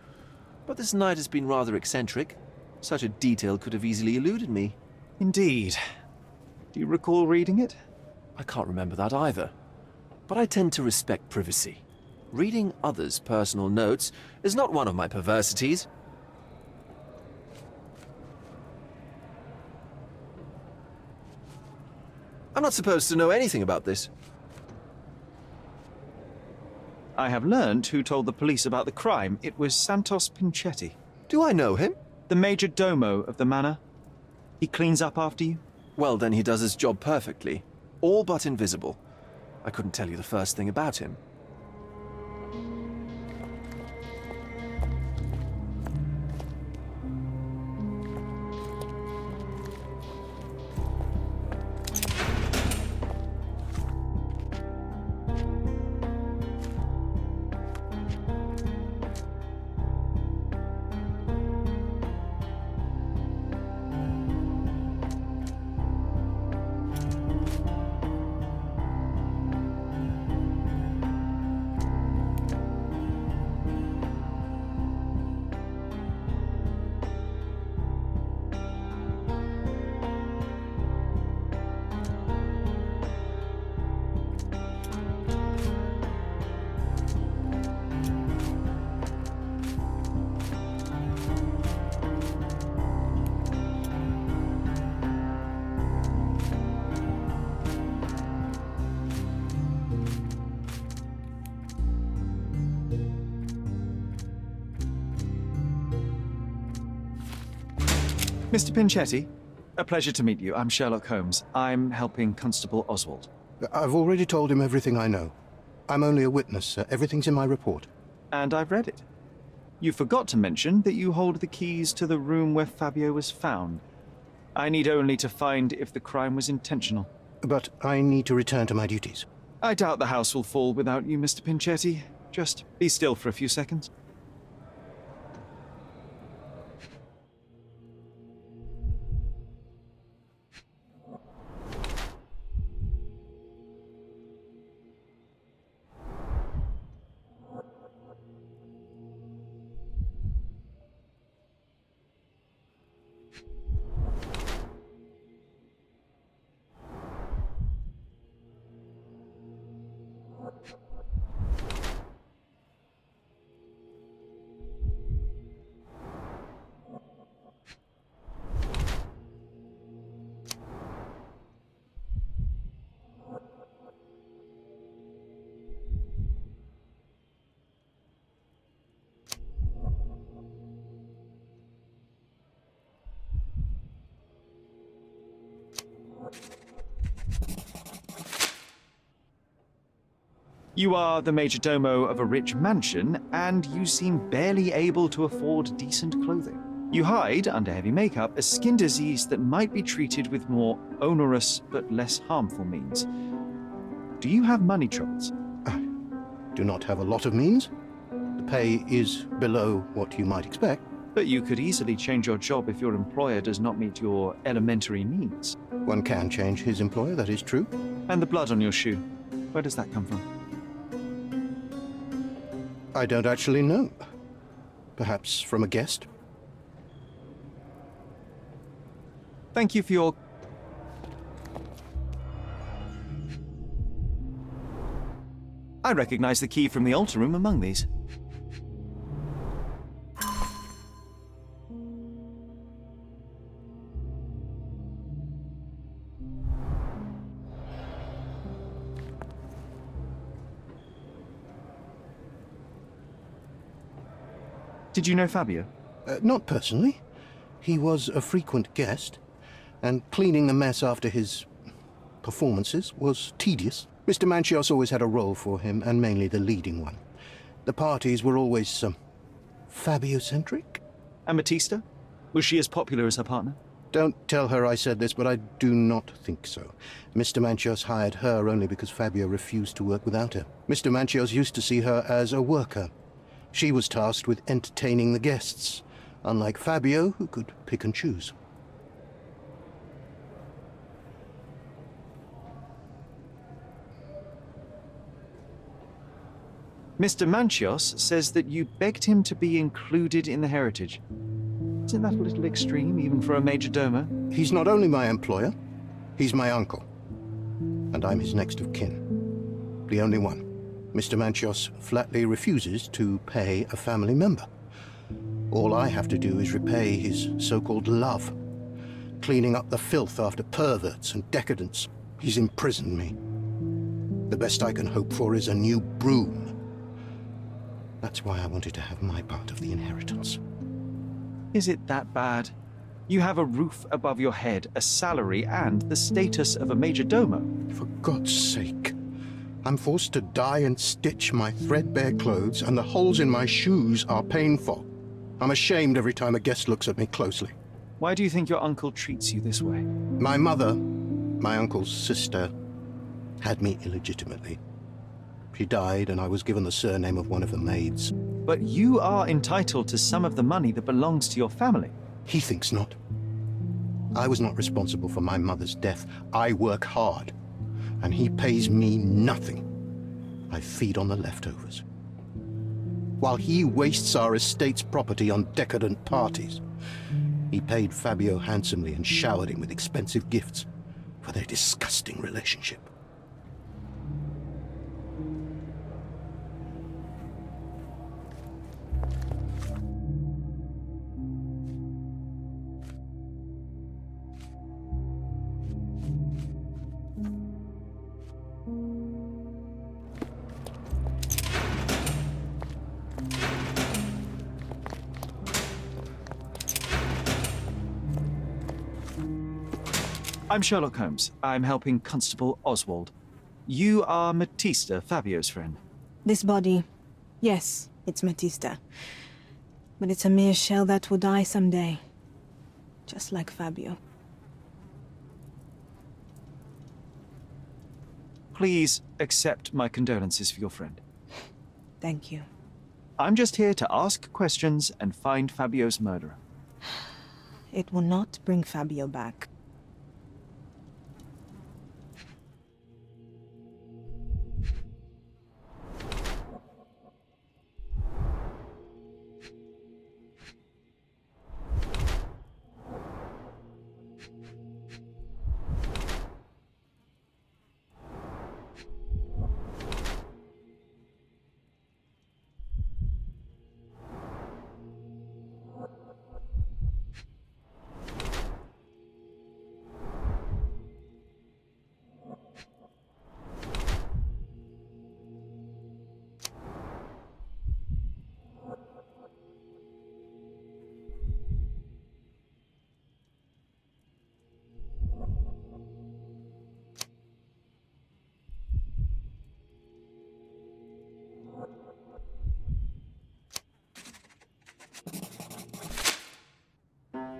But this night has been rather eccentric. Such a detail could have easily eluded me. Indeed. Do you recall reading it? I can't remember that either. But I tend to respect privacy. Reading others' personal notes is not one of my perversities. I'm not supposed to know anything about this. I have learned who told the police about the crime. It was Santos Pinchetti. Do I know him? The major domo of the manor. He cleans up after you? Well, then he does his job perfectly. All but invisible. I couldn't tell you the first thing about him. Mr. Pinchetti, a pleasure to meet you. I'm Sherlock Holmes. I'm helping Constable Oswald. I've already told him everything I know. I'm only a witness, sir. Everything's in my report. And I've read it. You forgot to mention that you hold the keys to the room where Fabio was found. I need only to find if the crime was intentional. But I need to return to my duties. I doubt the house will fall without you, Mr. Pinchetti. Just be still for a few seconds. You are the major domo of a rich mansion, and you seem barely able to afford decent clothing. You hide under heavy makeup a skin disease that might be treated with more onerous but less harmful means. Do you have money troubles? I do not have a lot of means. The pay is below what you might expect. But you could easily change your job if your employer does not meet your elementary needs. One can change his employer, that is true. And the blood on your shoe, where does that come from? I don't actually know. Perhaps from a guest? Thank you for your... I recognize the key from the altar room among these. Did you know Fabio? Not personally. He was a frequent guest, and cleaning the mess after his performances was tedious. Mr. Manchios always had a role for him, and mainly the leading one. The parties were always, Fabio-centric? And Batista? Was she as popular as her partner? Don't tell her I said this, but I do not think so. Mr. Manchios hired her only because Fabio refused to work without her. Mr. Manchios used to see her as a worker. She was tasked with entertaining the guests, unlike Fabio, who could pick and choose. Mr. Manchios says that you begged him to be included in the heritage. Isn't that a little extreme, even for a major domo? He's not only my employer, he's my uncle. And I'm his next of kin. The only one. Mr. Manchios flatly refuses to pay a family member. All I have to do is repay his so-called love, cleaning up the filth after perverts and decadents. He's imprisoned me. The best I can hope for is a new broom. That's why I wanted to have my part of the inheritance. Is it that bad? You have a roof above your head, a salary, and the status of a major domo. For God's sake. I'm forced to dye and stitch my threadbare clothes, and the holes in my shoes are painful. I'm ashamed every time a guest looks at me closely. Why do you think your uncle treats you this way? My mother, my uncle's sister, had me illegitimately. She died, and I was given the surname of one of the maids. But you are entitled to some of the money that belongs to your family. He thinks not. I was not responsible for my mother's death. I work hard, and he pays me nothing. I feed on the leftovers. While he wastes our estate's property on decadent parties, he paid Fabio handsomely and showered him with expensive gifts for their disgusting relationship. I'm Sherlock Holmes. I'm helping Constable Oswald. You are Matista, Fabio's friend. This body, yes, it's Matista. But it's a mere shell that will die someday. Just like Fabio. Please accept my condolences for your friend. Thank you. I'm just here to ask questions and find Fabio's murderer. It will not bring Fabio back.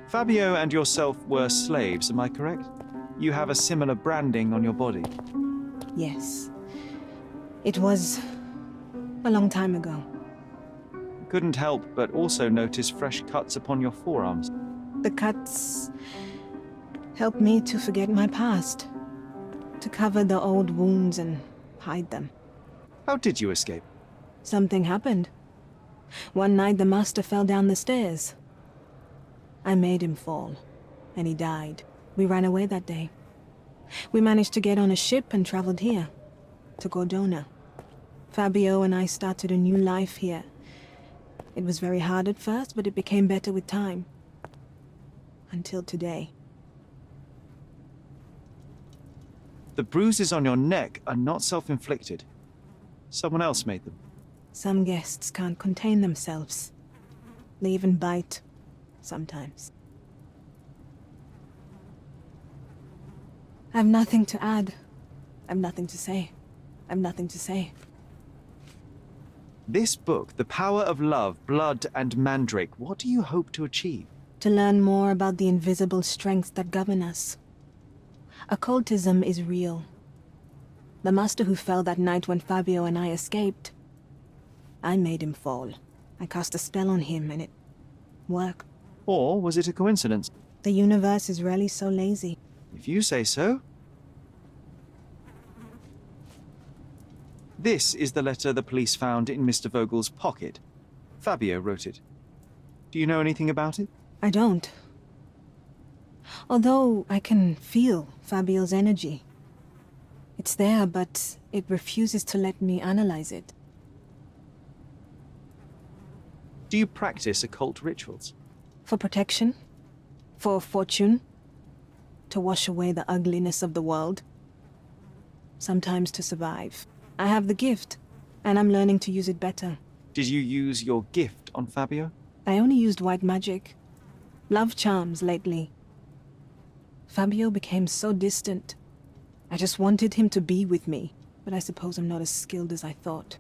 Fabio and yourself were slaves, am I correct? You have a similar branding on your body. Yes. It was a long time ago. Couldn't help but also notice fresh cuts upon your forearms. The cuts helped me to forget my past, to cover the old wounds and hide them. How did you escape? Something happened. One night the master fell down the stairs. I made him fall, and he died. We ran away that day. We managed to get on a ship and traveled here, to Cordona. Fabio and I started a new life here. It was very hard at first, but it became better with time. Until today. The bruises on your neck are not self-inflicted. Someone else made them. Some guests can't contain themselves. They even bite. Sometimes. I've nothing to add. I've nothing to say. I've nothing to say. This book, The Power of Love, Blood, and Mandrake, what do you hope to achieve? To learn more about the invisible strengths that govern us. Occultism is real. The master who fell that night when Fabio and I escaped. I made him fall. I cast a spell on him and it worked. Or was it a coincidence? The universe is rarely so lazy. If you say so. This is the letter the police found in Mr. Vogel's pocket. Fabio wrote it. Do you know anything about it? I don't. Although I can feel Fabio's energy. It's there, but it refuses to let me analyze it. Do you practice occult rituals? For protection? For fortune? To wash away the ugliness of the world? Sometimes to survive. I have the gift, and I'm learning to use it better. Did you use your gift on Fabio? I only used white magic. Love charms lately. Fabio became so distant. I just wanted him to be with me, but I suppose I'm not as skilled as I thought.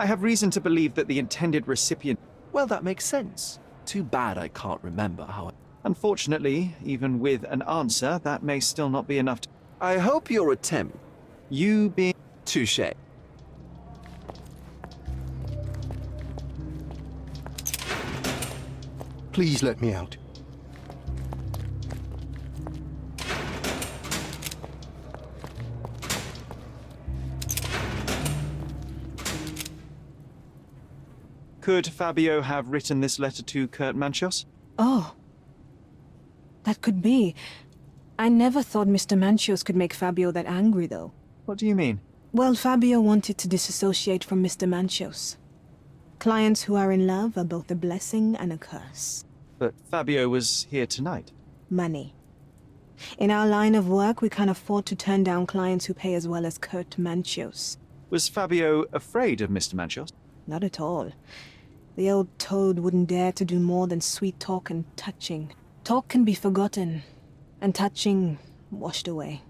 I have reason to believe that the intended recipient... Well, that makes sense. Too bad I can't remember how... Unfortunately, even with an answer, that may still not be enough to... I hope your attempt... You being... Touché. Please let me out. Could Fabio have written this letter to Kurt Manchios? Oh. That could be. I never thought Mr. Manchios could make Fabio that angry, though. What do you mean? Well, Fabio wanted to disassociate from Mr. Manchios. Clients who are in love are both a blessing and a curse. But Fabio was here tonight. Money. In our line of work, we can't afford to turn down clients who pay as well as Kurt Manchios. Was Fabio afraid of Mr. Manchios? Not at all. The old toad wouldn't dare to do more than sweet talk and touching. Talk can be forgotten, and touching washed away.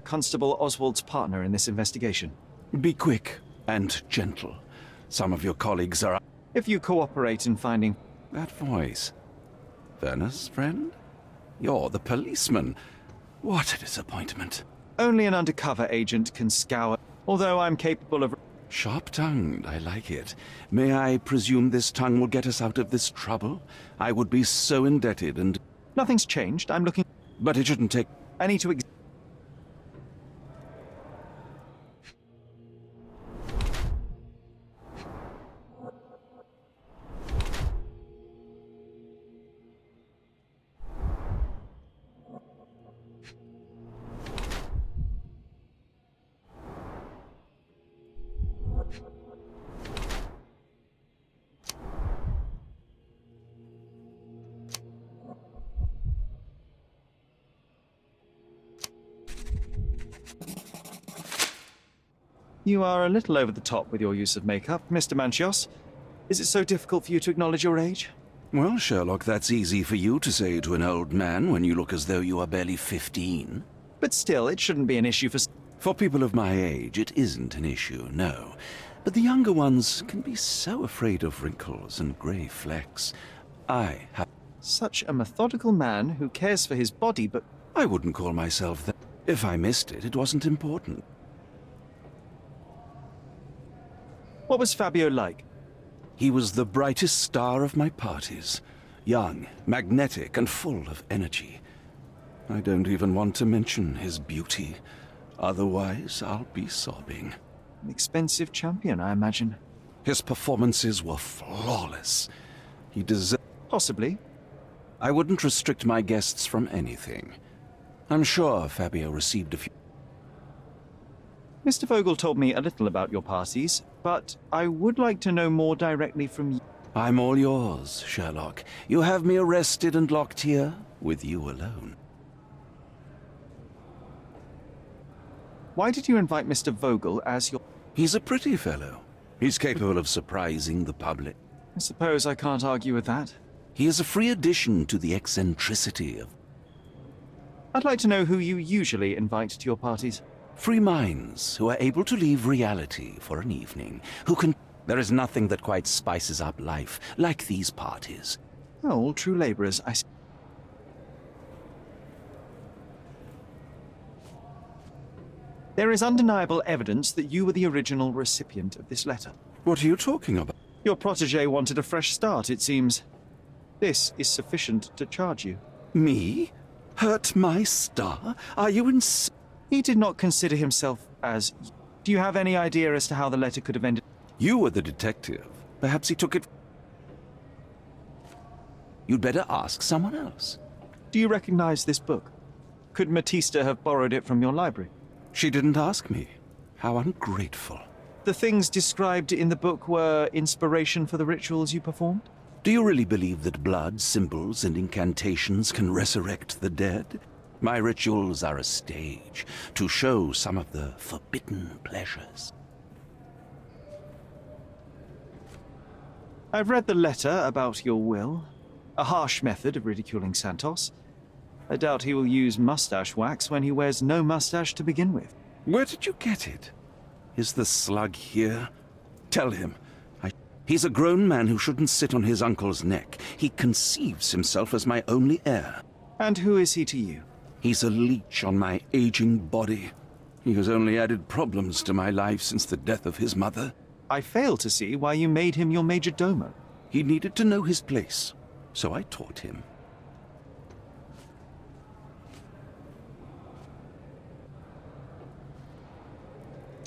Constable Oswald's partner in this investigation. Be quick and gentle. Some of your colleagues are... If you cooperate in finding... That voice. Werner's friend? You're the policeman. What a disappointment. Only an undercover agent can scour, although I'm capable of... Sharp-tongued, I like it. May I presume this tongue will get us out of this trouble? I would be so indebted and... Nothing's changed. I'm looking... But it shouldn't take... I need to... You are a little over the top with your use of makeup, Mr. Manchios. Is it so difficult for you to acknowledge your age? Well, Sherlock, that's easy for you to say to an old man when you look as though you are barely 15. But still, it shouldn't be an issue for... For people of my age, it isn't an issue, no. But the younger ones can be so afraid of wrinkles and grey flecks. I have... Such a methodical man who cares for his body, but... I wouldn't call myself that. If I missed it, it wasn't important. What was Fabio like? He was the brightest star of my parties. Young, magnetic, and full of energy. I don't even want to mention his beauty. Otherwise, I'll be sobbing. An expensive champion, I imagine. His performances were flawless. He deserved... Possibly. I wouldn't restrict my guests from anything. I'm sure Fabio received a few... Mr. Vogel told me a little about your parties, but I would like to know more directly from you. I'm all yours, Sherlock. You have me arrested and locked here with you alone. Why did you invite Mr. Vogel as your... He's a pretty fellow. He's capable of surprising the public. I suppose I can't argue with that. He is a free addition to the eccentricity of... I'd like to know who you usually invite to your parties. Free minds who are able to leave reality for an evening, who can... There is nothing that quite spices up life like these parties. Oh, all true laborers, I see. There is undeniable evidence that you were the original recipient of this letter. What are you talking about? Your protege wanted a fresh start, it seems. This is sufficient to charge you. Me? Hurt my star? Are you ins... He did not consider himself as... Do you have any idea as to how the letter could have ended? You were the detective. Perhaps he took it... You'd better ask someone else. Do you recognize this book? Could Matista have borrowed it from your library? She didn't ask me. How ungrateful. The things described in the book were inspiration for the rituals you performed? Do you really believe that blood, symbols, and incantations can resurrect the dead? My rituals are a stage to show some of the forbidden pleasures. I've read the letter about your will. A harsh method of ridiculing Santos. I doubt he will use mustache wax when he wears no mustache to begin with. Where did you get it? Is the slug here? Tell him. He's a grown man who shouldn't sit on his uncle's neck. He conceives himself as my only heir. And who is he to you? He's a leech on my aging body. He has only added problems to my life since the death of his mother. I fail to see why you made him your major domo. He needed to know his place, so I taught him.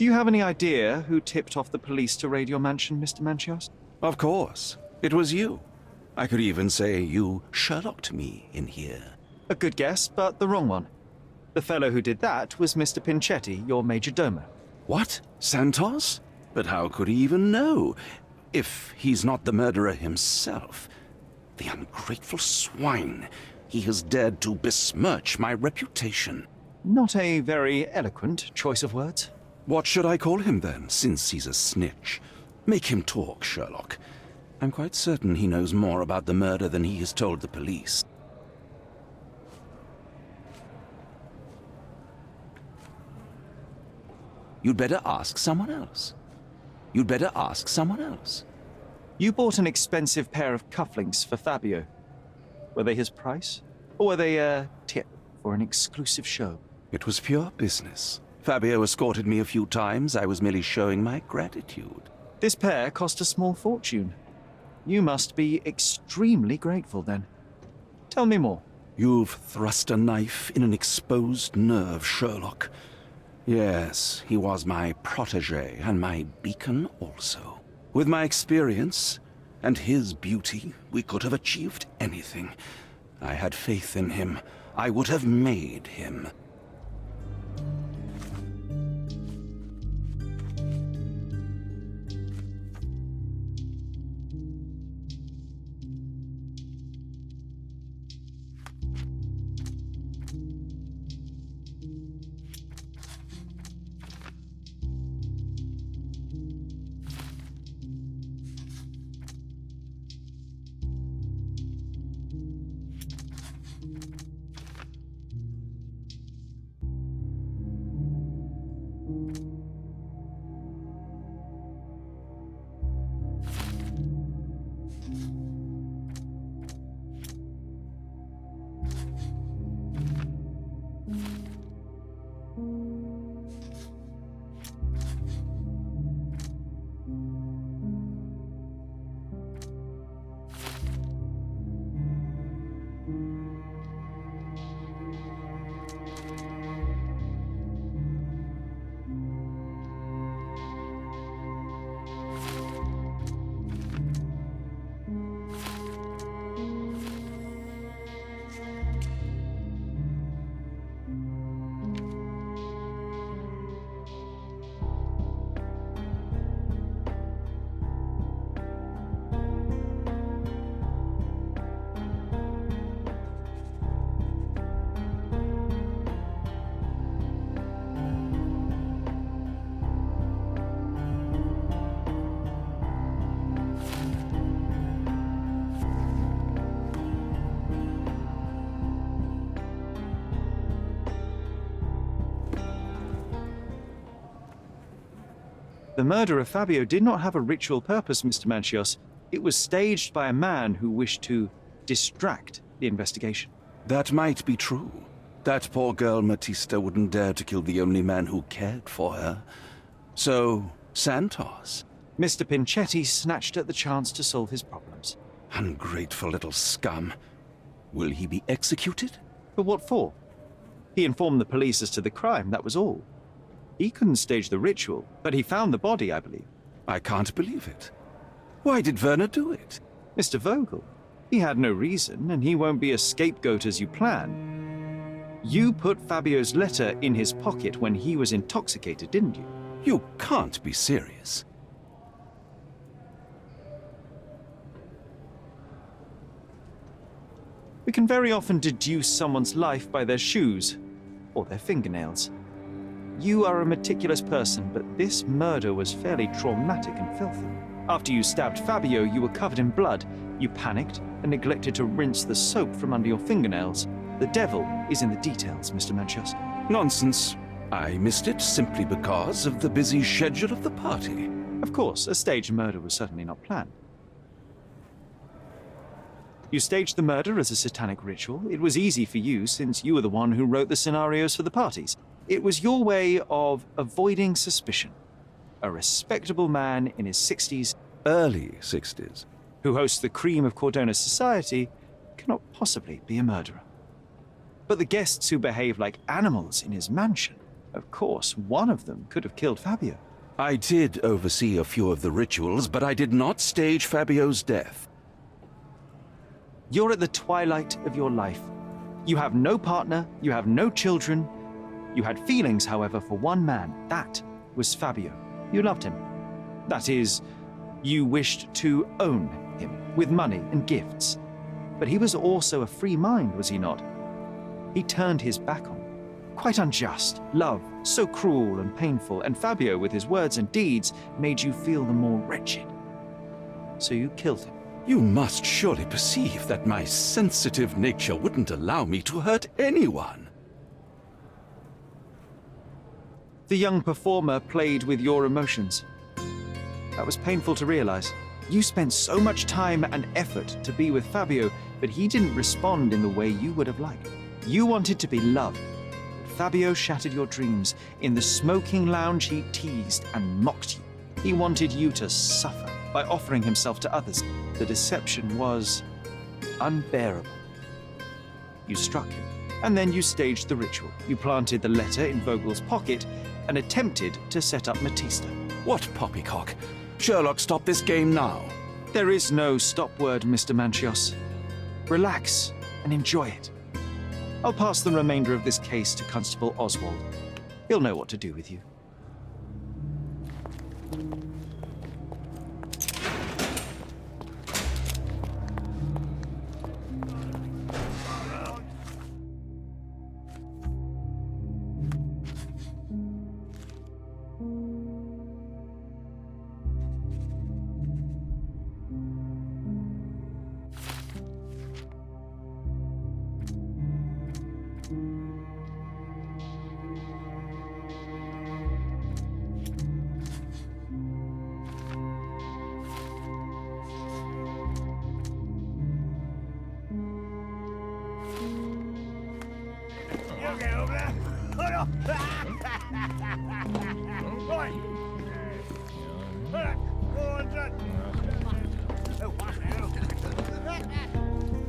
Do you have any idea who tipped off the police to raid your mansion, Mr. Manchios? Of course. It was you. I could even say you Sherlocked me in here. A good guess, but the wrong one. The fellow who did that was Mr. Pinchetti, your major domo. What? Santos? But how could he even know? If he's not the murderer himself. The ungrateful swine. He has dared to besmirch my reputation. Not a very eloquent choice of words. What should I call him then, since he's a snitch? Make him talk, Sherlock. I'm quite certain he knows more about the murder than he has told the police. You'd better ask someone else. You'd better ask someone else. You bought an expensive pair of cufflinks for Fabio. Were they his price? Or were they a tip for an exclusive show? It was pure business. Fabio escorted me a few times. I was merely showing my gratitude. This pair cost a small fortune. You must be extremely grateful then. Tell me more. You've thrust a knife in an exposed nerve, Sherlock. Yes, he was my protege and my beacon also. With my experience and his beauty, we could have achieved anything. I had faith in him. I would have made him. The murder of Fabio did not have a ritual purpose, Mr. Manchios. It was staged by a man who wished to distract the investigation. That might be true. That poor girl Matista wouldn't dare to kill the only man who cared for her. So, Santos. Mr. Pinchetti snatched at the chance to solve his problems. Ungrateful little scum. Will he be executed? But what for? He informed the police as to the crime, that was all. He couldn't stage the ritual, but he found the body, I believe. I can't believe it. Why did Werner do it? Mr. Vogel, He had no reason, and he won't be a scapegoat as you plan. You put Fabio's letter in his pocket when he was intoxicated, didn't you? You can't be serious. We can very often deduce someone's life by their shoes or their fingernails. You are a meticulous person, but this murder was fairly traumatic and filthy. After you stabbed Fabio, you were covered in blood. You panicked and neglected to rinse the soap from under your fingernails. The devil is in the details, Mr. Manchios. Nonsense. I missed it simply because of the busy schedule of the party. Of course, a staged murder was certainly not planned. You staged the murder as a satanic ritual. It was easy for you since you were the one who wrote the scenarios for the parties. It was your way of avoiding suspicion. A respectable man in his 60s, Early 60s. who hosts the cream of Cordona's society, cannot possibly be a murderer. But the guests who behave like animals in his mansion, of course, one of them could have killed Fabio. I did oversee a few of the rituals, but I did not stage Fabio's death. You're at the twilight of your life. You have no partner, you have no children. You had feelings, however, for one man. That was Fabio. You loved him. That is, you wished to own him with money and gifts. But he was also a free mind, was he not? He turned his back on you. Quite unjust. Love, so cruel and painful, and Fabio, with his words and deeds, made you feel the more wretched. So you killed him. You must surely perceive that my sensitive nature wouldn't allow me to hurt anyone. The young performer played with your emotions. That was painful to realize. You spent so much time and effort to be with Fabio, but he didn't respond in the way you would have liked. You wanted to be loved, but Fabio shattered your dreams. In the smoking lounge, he teased and mocked you. He wanted you to suffer by offering himself to others. The deception was unbearable. You struck him, and then you staged the ritual. You planted the letter in Vogel's pocket and attempted to set up Matista. What poppycock? Sherlock, stop this game now. There is no stop word, Mr. Manchios. Relax and enjoy it. I'll pass the remainder of this case to Constable Oswald. He'll know what to do with you.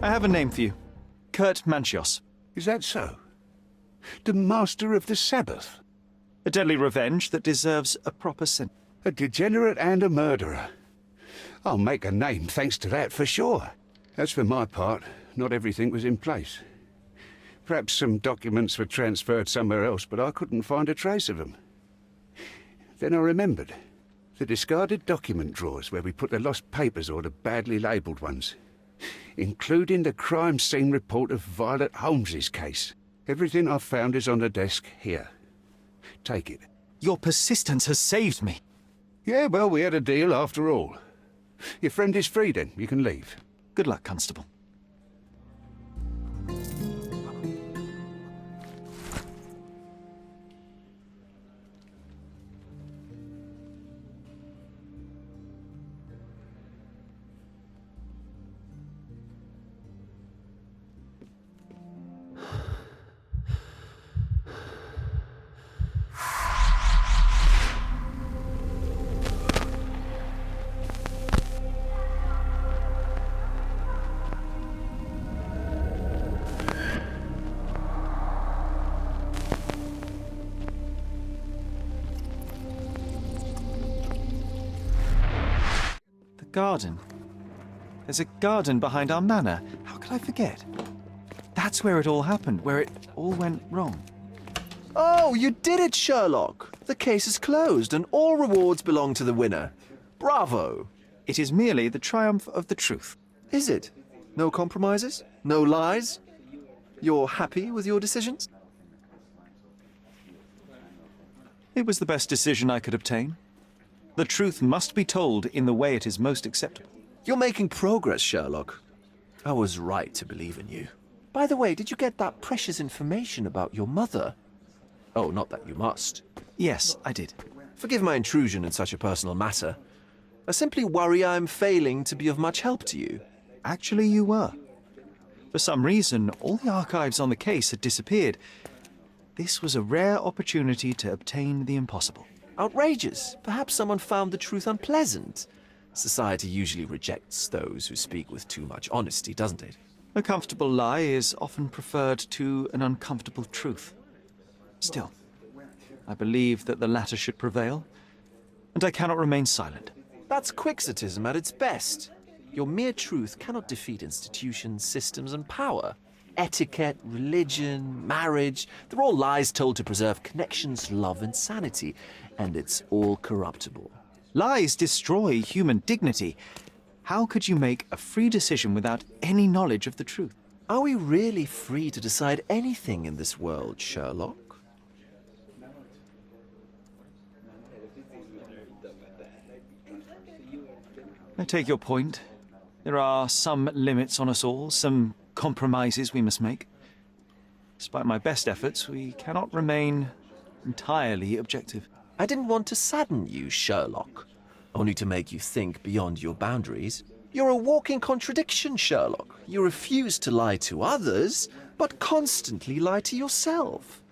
I have a name for you. Kurt Manchios. Is that so? The Master of the Sabbath? A deadly revenge that deserves a proper sentence. A degenerate and a murderer. I'll make a name thanks to that for sure. As for my part, not everything was in place. Perhaps some documents were transferred somewhere else, but I couldn't find a trace of them. Then I remembered. The discarded document drawers where we put the lost papers or the badly labelled ones. Including the crime scene report of Violet Holmes's case. Everything I've found is on the desk here. Take it. Your persistence has saved me. Yeah, well, we had a deal after all. Your friend is free then. You can leave. Good luck, Constable. Garden. There's a garden behind our manor. How could I forget? That's where it all happened, where it all went wrong. Oh, you did it, Sherlock! The case is closed and all rewards belong to the winner. Bravo! It is merely the triumph of the truth. Is it? No compromises? No lies? You're happy with your decisions? It was the best decision I could obtain. The truth must be told in the way it is most acceptable. You're making progress, Sherlock. I was right to believe in you. By the way, did you get that precious information about your mother? Oh, not that you must. Yes, I did. Forgive my intrusion in such a personal matter. I simply worry I'm failing to be of much help to you. Actually, you were. For some reason, all the archives on the case had disappeared. This was a rare opportunity to obtain the impossible. Outrageous. Perhaps someone found the truth unpleasant. Society usually rejects those who speak with too much honesty, doesn't it? A comfortable lie is often preferred to an uncomfortable truth. Still, I believe that the latter should prevail, and I cannot remain silent. That's quixotism at its best. Your mere truth cannot defeat institutions, systems, and power. Etiquette, religion, marriage, they're all lies told to preserve connections, love, and sanity, and it's all corruptible. Lies destroy human dignity. How could you make a free decision without any knowledge of the truth? Are we really free to decide anything in this world, Sherlock? I take your point. There are some limits on us all, some compromises we must make. Despite my best efforts, we cannot remain entirely objective. I didn't want to sadden you, Sherlock, only to make you think beyond your boundaries. You're a walking contradiction, Sherlock. You refuse to lie to others, but constantly lie to yourself.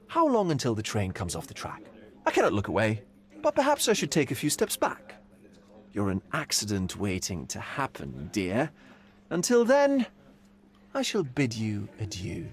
How long until the train comes off the track? I cannot look away, but perhaps I should take a few steps back. You're an accident waiting to happen, dear. Until then, I shall bid you adieu.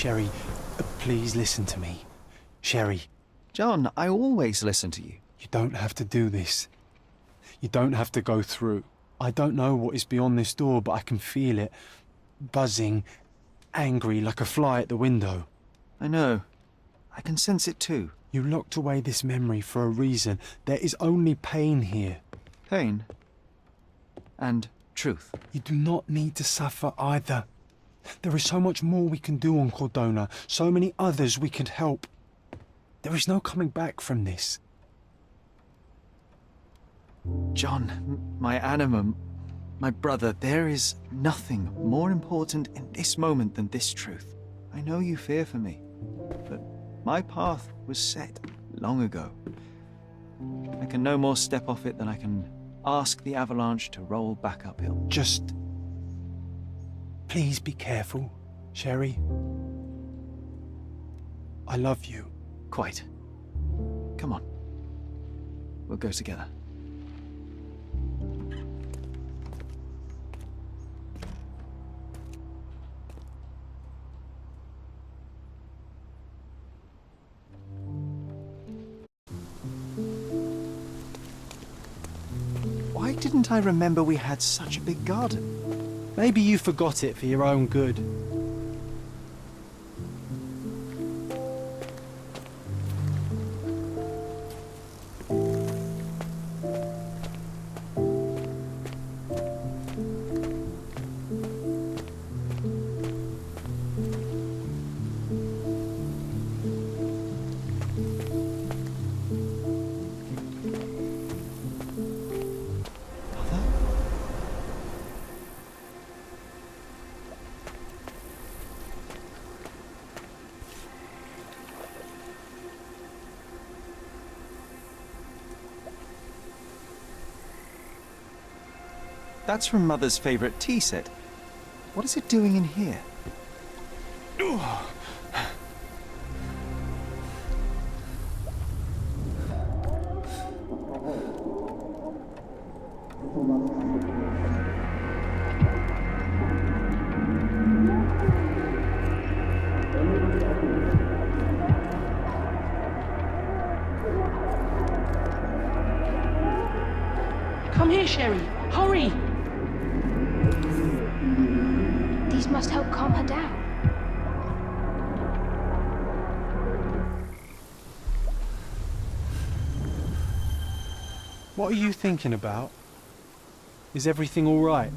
Sherry, please listen to me. Sherry. John, I always listen to you. You don't have to do this. You don't have to go through. I don't know what is beyond this door, but I can feel it. Buzzing, angry, like a fly at the window. I know. I can sense it too. You locked away this memory for a reason. There is only pain here. Pain? And truth. You do not need to suffer either. There is so much more we can do on Cordona, so many others we can help. There is no coming back from this. John, my anima, my brother, there is nothing more important in this moment than this truth. I know you fear for me, but my path was set long ago. I can no more step off it than I can ask the avalanche to roll back uphill. Just please be careful, Sherry. I love you. Quite. Come on. We'll go together. Why didn't I remember we had such a big garden? Maybe you forgot it for your own good. That's from Mother's favorite tea set. What is it doing in here? Come here, Sherry. Hurry! These must help calm her down. What are you thinking about? Is everything all right?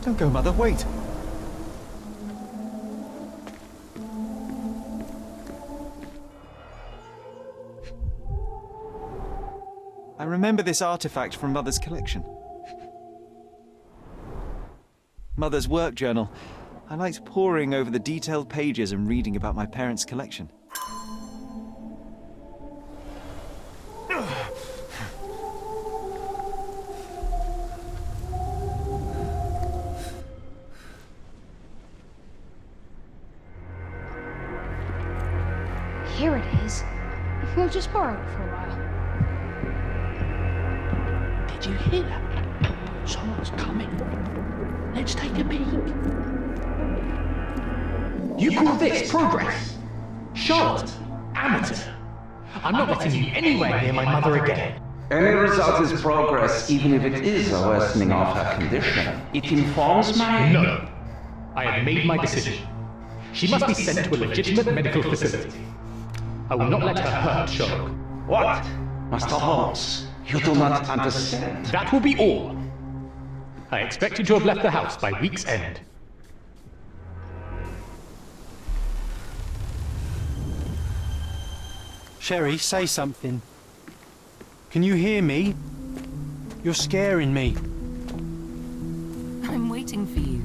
Don't go, Mother, wait. I remember this artifact from Mother's collection. Mother's work journal. I liked poring over the detailed pages and reading about my parents' collection. Here it is. We'll just borrow it for a while. Did you hear that? Someone's coming. Let's take a peek. You call this progress? Charlotte, amateur. I'm not letting you anywhere near my mother again. Any result is progress, even if it is a worsening of her condition. It informs my... No. I have made my decision. She must be sent to a legitimate medical facility. I will not let her hurt Sherlock. What? Master Holmes, you do not understand. That will be all. I expect you to have left the house by week's end. Sherry, say something. Can you hear me? You're scaring me. I'm waiting for you.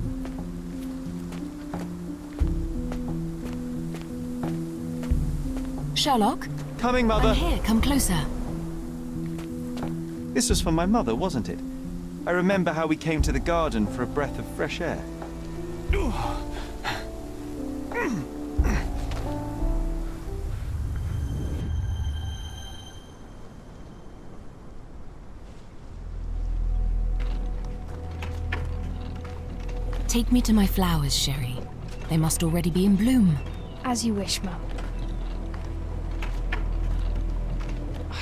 Sherlock? Coming, Mother. I'm here, come closer. This was from my mother, wasn't it? I remember how we came to the garden for a breath of fresh air. Take me to my flowers, Sherry. They must already be in bloom. As you wish, Mum.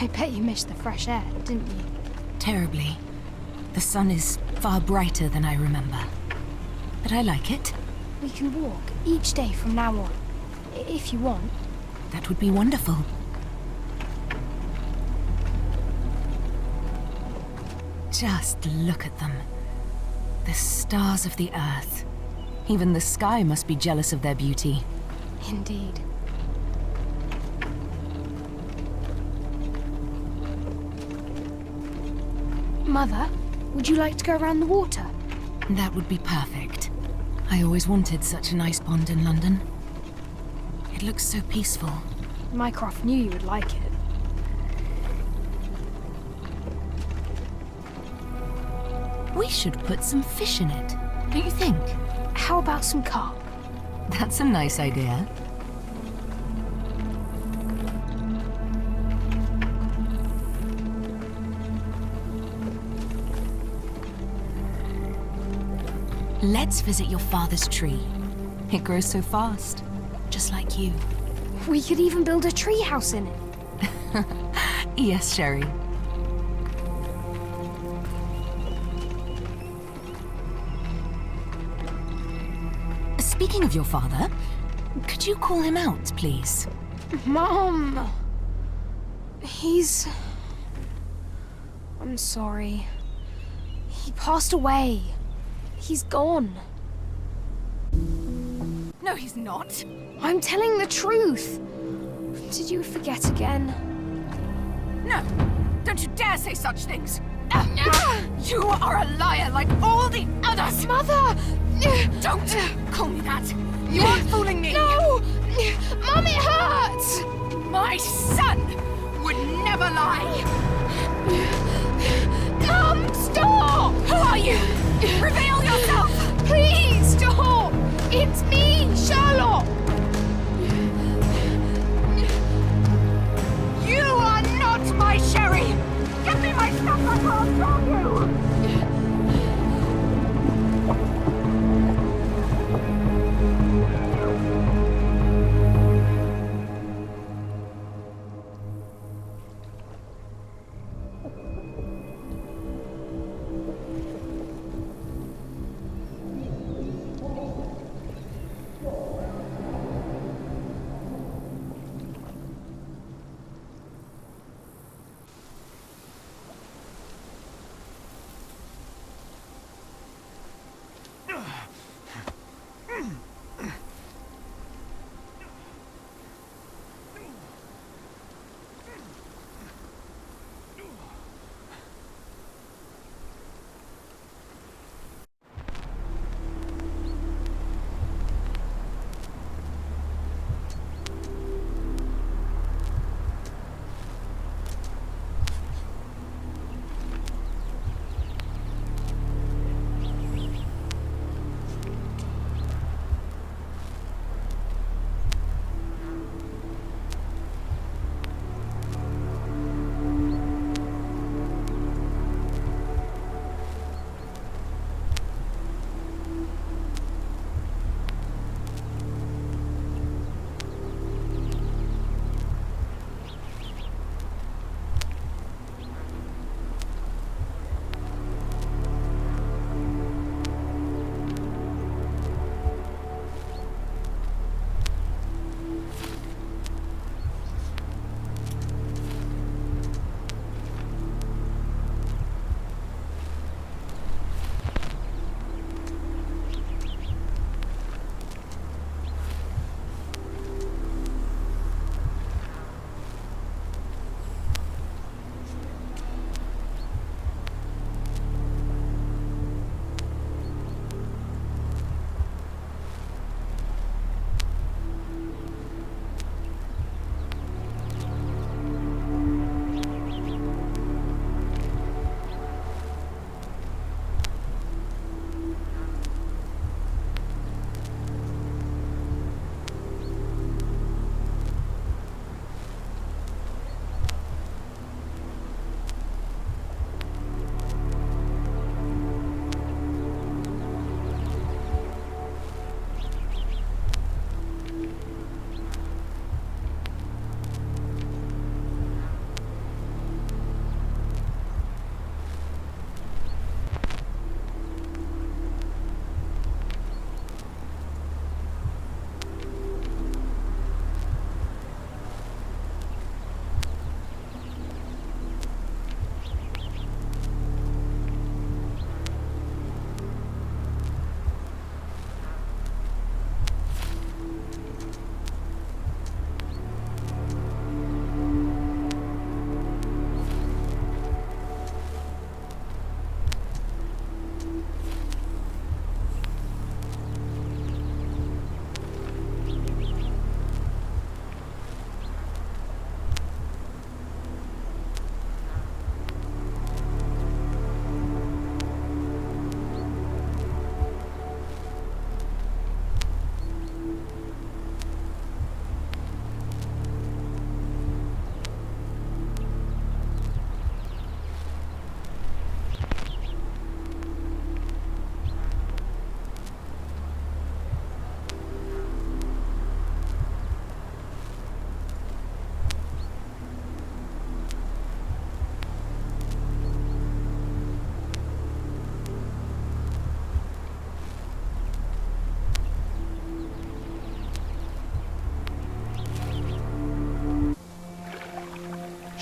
I bet you missed the fresh air, didn't you? Terribly. The sun is far brighter than I remember. But I like it. We can walk each day from now on, if you want. That would be wonderful. Just look at them. The stars of the earth. Even the sky must be jealous of their beauty. Indeed. Mother, would you like to go around the water? That would be perfect. I always wanted such a nice pond in London. It looks so peaceful. Mycroft knew you would like it. We should put some fish in it, don't you think? How about some carp? That's a nice idea. Let's visit your father's tree. It grows so fast. just like you. We could even build a treehouse in it. Yes, Sherry. Speaking of your father, could you call him out, please? Mom! I'm sorry. He passed away. He's gone. No, he's not. I'm telling the truth. Did you forget again? No! Don't you dare say such things! You are a liar like all the others! Mother! Don't call me that! You aren't fooling me! No! Mom, it hurts! My son would never lie! Mom, stop! Who are you? Reveal yourself! Please, stop! It's me, Sherlock! You are not my Sherry! Give me my stuff, I can't stop you!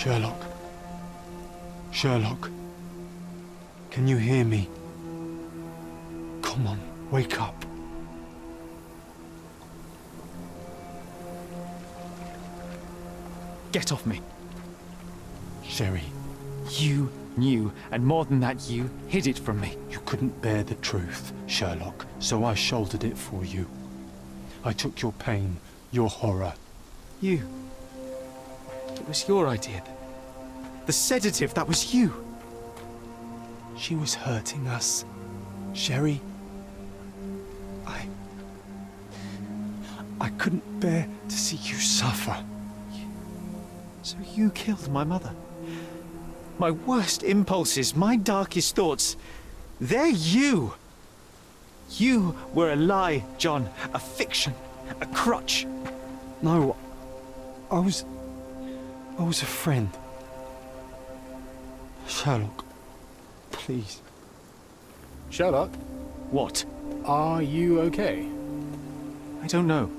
Sherlock. Sherlock. Can you hear me? Come on, wake up. Get off me. Sherry. You knew, and more than that, you hid it from me. You couldn't bear the truth, Sherlock, so I shouldered it for you. I took your pain, your horror. You. It was your idea. The sedative, that was you. She was hurting us. Sherry. I couldn't bear to see you suffer. So you killed my mother. My worst impulses, my darkest thoughts, they're you. You were a lie, John, a fiction, a crutch. No, I was a friend. Sherlock, please. Sherlock? What? Are you okay? I don't know.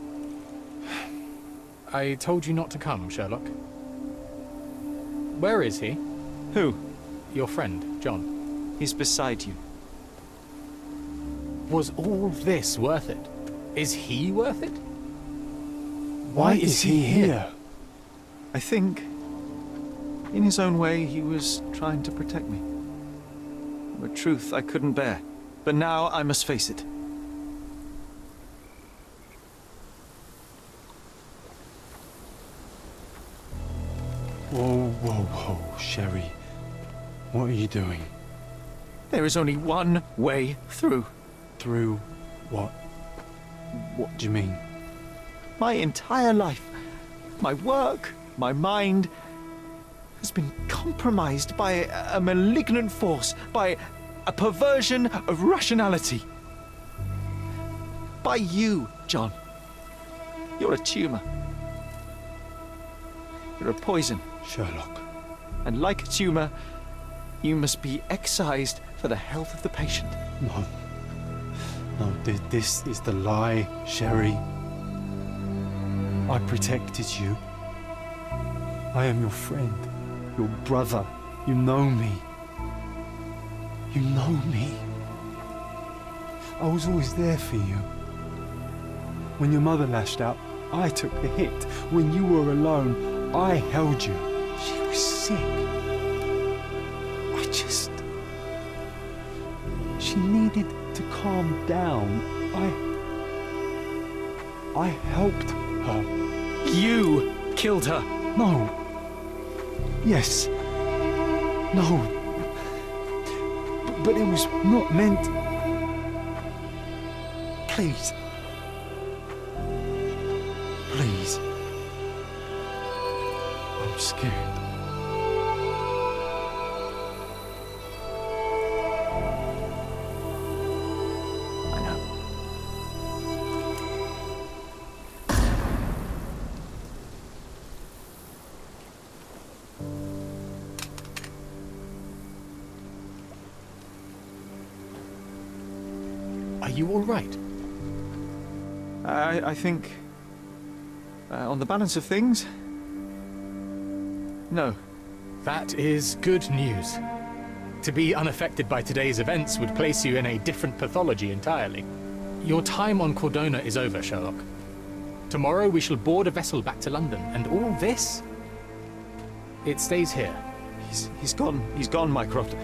I told you not to come, Sherlock. Where is he? Who? Your friend, John. He's beside you. Was all this worth it? Is he worth it? Why is he here? I think, in his own way, he was trying to protect me. A truth I couldn't bear. But now I must face it. Whoa, whoa, whoa, Sherry. What are you doing? There is only one way through. Through what? What do you mean? My entire life, my work, my mind, has been compromised by a malignant force, by a perversion of rationality. By you, John. You're a tumor. You're a poison. Sherlock. And like a tumor, you must be excised for the health of the patient. No. No, this is the lie, Sherry. I protected you. I am your friend, your brother. You know me. You know me. I was always there for you. When your mother lashed out, I took the hit. When you were alone, I held you. She was sick. She needed to calm down. I helped her. You killed her. No. Yes. No. But it was not meant. Please. Please. I'm scared. Are you all right? I think, on the balance of things, no. That is good news. To be unaffected by today's events would place you in a different pathology entirely. Your time on Cordona is over, Sherlock. Tomorrow we shall board a vessel back to London, and all this, it stays here. He's gone, Mycroft.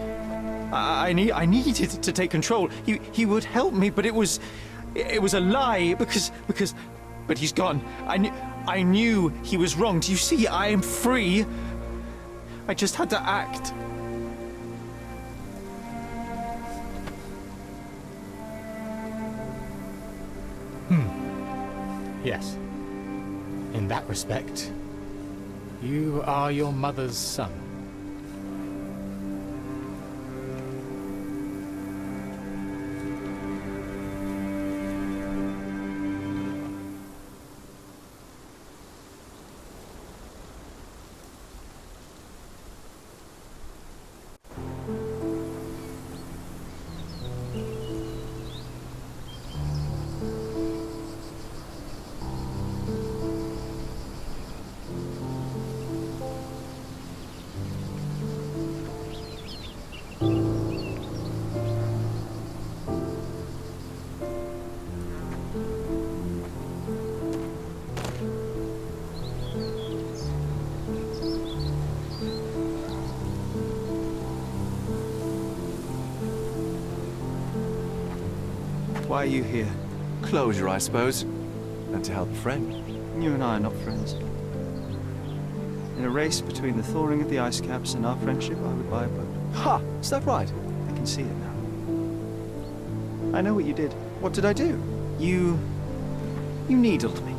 I needed to take control. He would help me, but it was a lie but he's gone. I knew he was wrong. Do you see? I am free. I just had to act. Yes. In that respect, you are your mother's son. Why are you here? Closure, I suppose. And to help a friend. You and I are not friends. In a race between the thawing of the ice caps and our friendship, I would buy a boat. Ha! Is that right? I can see it now. I know what you did. What did I do? You needled me.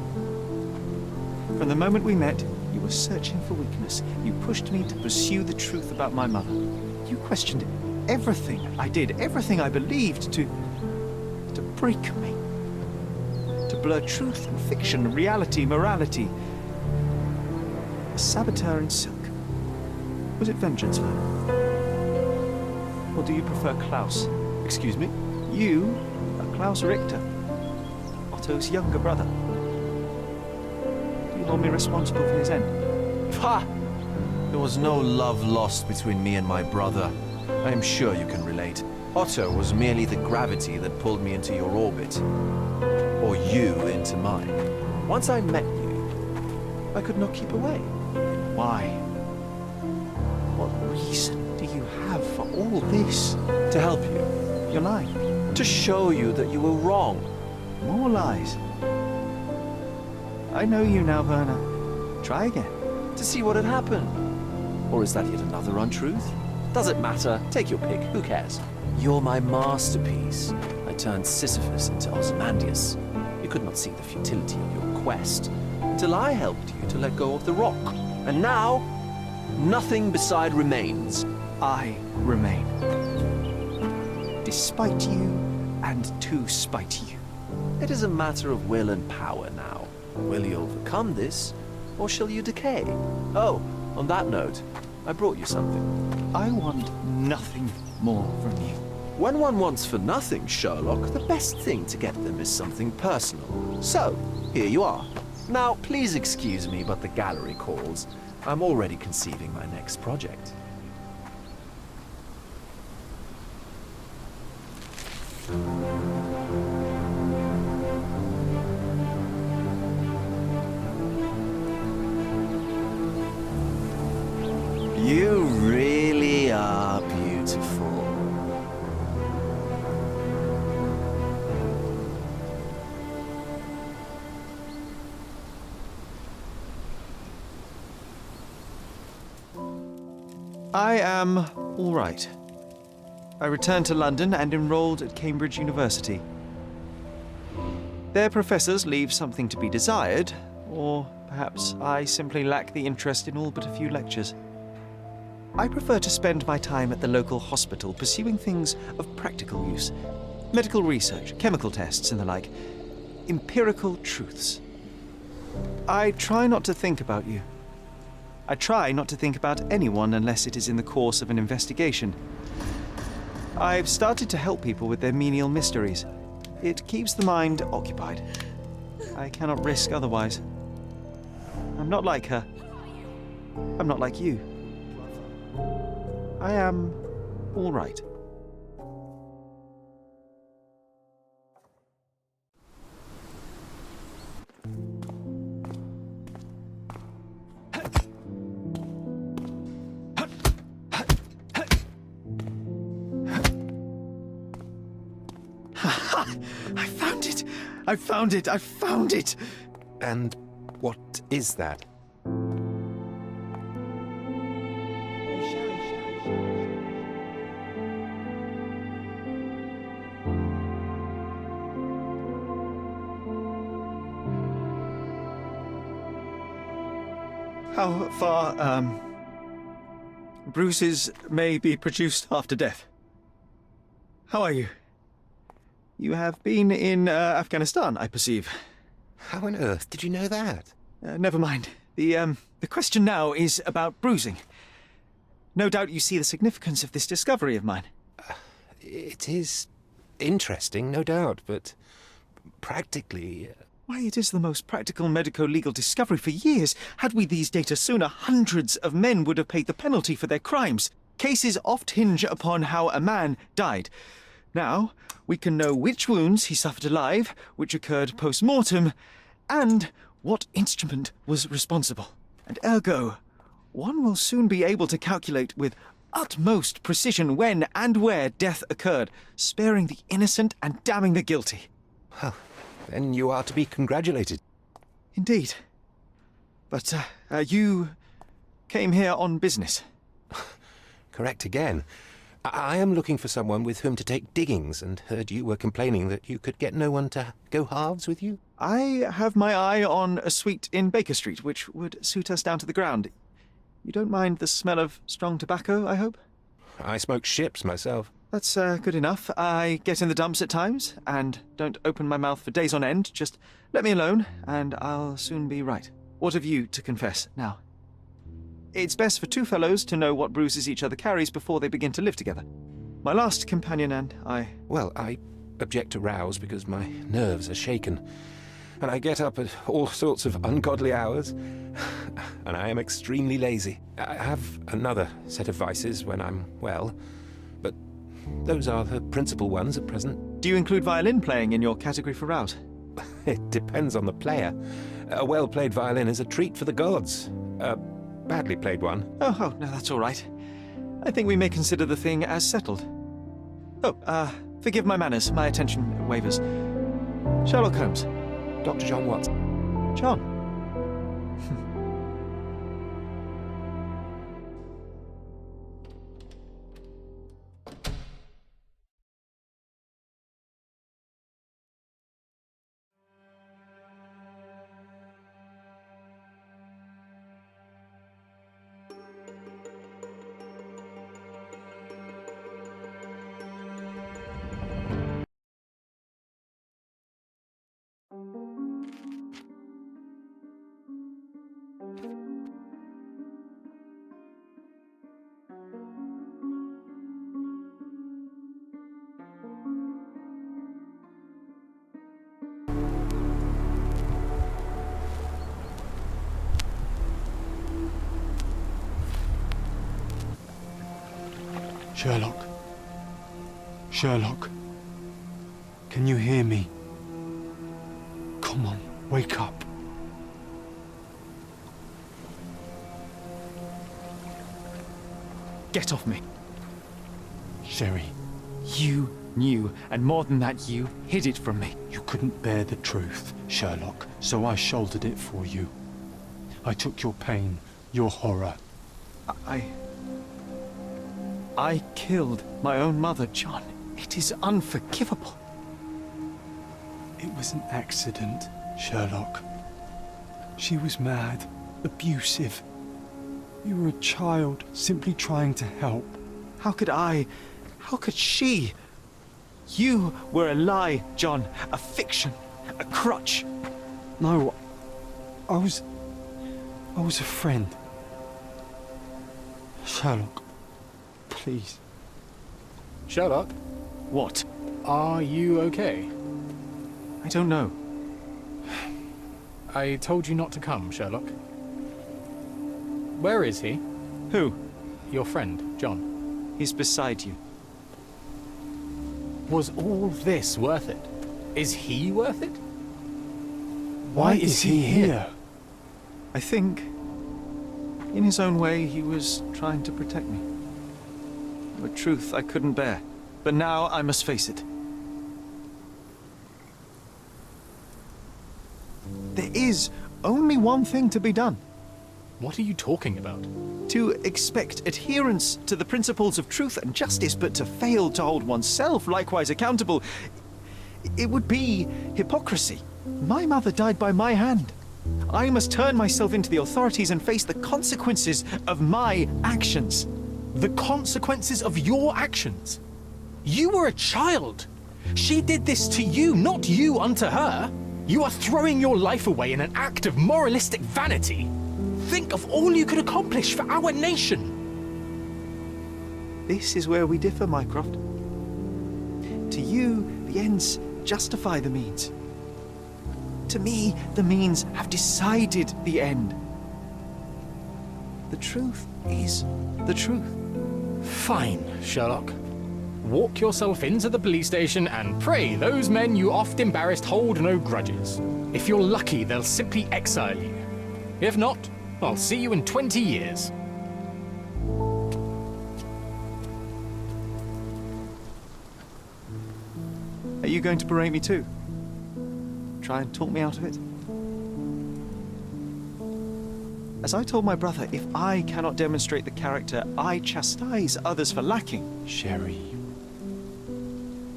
From the moment we met, you were searching for weakness. You pushed me to pursue the truth about my mother. You questioned everything I did, everything I believed, to break me. To blur truth and fiction, reality, morality. A saboteur in silk. Was it vengeance, Werner? Or do you prefer Klaus? Excuse me? You are Klaus Richter, Otto's younger brother. Do you hold me responsible for his end? Ha! There was no love lost between me and my brother. I am sure you can relate. Otto was merely the gravity that pulled me into your orbit. Or you into mine. Once I met you, I could not keep away. Why? What reason do you have for all this? To help you. You're lying. To show you that you were wrong. More lies. I know you now, Werner. Try again. To see what had happened. Or is that yet another untruth? Does it matter? Take your pick. Who cares? You're my masterpiece. I turned Sisyphus into Ozymandias. You could not see the futility of your quest until I helped you to let go of the rock. And now, nothing beside remains. I remain. Despite you and to spite you. It is a matter of will and power now. Will you overcome this, or shall you decay? Oh, on that note, I brought you something. I want nothing more from you. When one wants for nothing, Sherlock, the best thing to get them is something personal. So, here you are. Now, please excuse me, but the gallery calls. I'm already conceiving my next project. You really are beautiful. I am all right. I returned to London and enrolled at Cambridge University. Their professors leave something to be desired, or perhaps I simply lack the interest in all but a few lectures. I prefer to spend my time at the local hospital pursuing things of practical use. Medical research, chemical tests and the like. Empirical truths. I try not to think about you. I try not to think about anyone unless it is in the course of an investigation. I've started to help people with their menial mysteries. It keeps the mind occupied. I cannot risk otherwise. I'm not like her. I'm not like you. I am all right. I found it! I found it! I found it! And what is that? How far, bruises may be produced after death. How are you? You have been in Afghanistan, I perceive. How on earth did you know that? Never mind. The question now is about bruising. No doubt you see the significance of this discovery of mine. It is interesting, no doubt, but practically... Why, it is the most practical medico-legal discovery for years. Had we these data sooner, hundreds of men would have paid the penalty for their crimes. Cases oft hinge upon how a man died. Now, we can know which wounds he suffered alive, which occurred post-mortem, and what instrument was responsible. And ergo, one will soon be able to calculate with utmost precision when and where death occurred, sparing the innocent and damning the guilty. Well, then you are to be congratulated. Indeed. But, you came here on business. Correct again. I am looking for someone with whom to take diggings, and heard you were complaining that you could get no one to go halves with you. I have my eye on a suite in Baker Street, which would suit us down to the ground. You don't mind the smell of strong tobacco, I hope? I smoke ships myself. That's good enough. I get in the dumps at times, and don't open my mouth for days on end. Just let me alone, and I'll soon be right. What have you to confess now? It's best for two fellows to know what bruises each other carries before they begin to live together. My last companion and I... Well, I object to rows because my nerves are shaken, and I get up at all sorts of ungodly hours, and I am extremely lazy. I have another set of vices when I'm well, but those are the principal ones at present. Do you include violin playing in your category for rout? It depends on the player. A well-played violin is a treat for the gods. A badly played one. Oh, no, that's all right. I think we may consider the thing as settled. Oh, forgive my manners. My attention wavers. Sherlock Holmes. Dr. John Watson. John. Sherlock. Sherlock. Can you hear me? Come on, wake up. Get off me. Sherry. You knew, and more than that, you hid it from me. You couldn't bear the truth, Sherlock, so I shouldered it for you. I took your pain, your horror. I killed my own mother, John. It is unforgivable. It was an accident, Sherlock. She was mad, abusive. You were a child, simply trying to help. How could I? How could she? You were a lie, John. A fiction. A crutch. No, I was a friend. Sherlock, please. Sherlock? What? Are you okay? I don't know. I told you not to come, Sherlock. Where is he? Who? Your friend, John. He's beside you. Was all this worth it? Is he worth it? Why is he here? I think, in his own way, he was trying to protect me. A truth I couldn't bear. But now I must face it. There is only one thing to be done. What are you talking about? To expect adherence to the principles of truth and justice, but to fail to hold oneself likewise accountable, it would be hypocrisy. My mother died by my hand. I must turn myself into the authorities and face the consequences of my actions. The consequences of your actions? You were a child. She did this to you, not you unto her. You are throwing your life away in an act of moralistic vanity. Think of all you could accomplish for our nation. This is where we differ, Mycroft. To you, the ends justify the means. To me, the means have decided the end. The truth is the truth. Fine, Sherlock. Walk yourself into the police station and pray those men you oft embarrassed hold no grudges. If you're lucky, they'll simply exile you. If not, I'll see you in 20 years. you going to berate me too? Try and talk me out of it? As I told my brother, if I cannot demonstrate the character I chastise others for lacking... Sherry,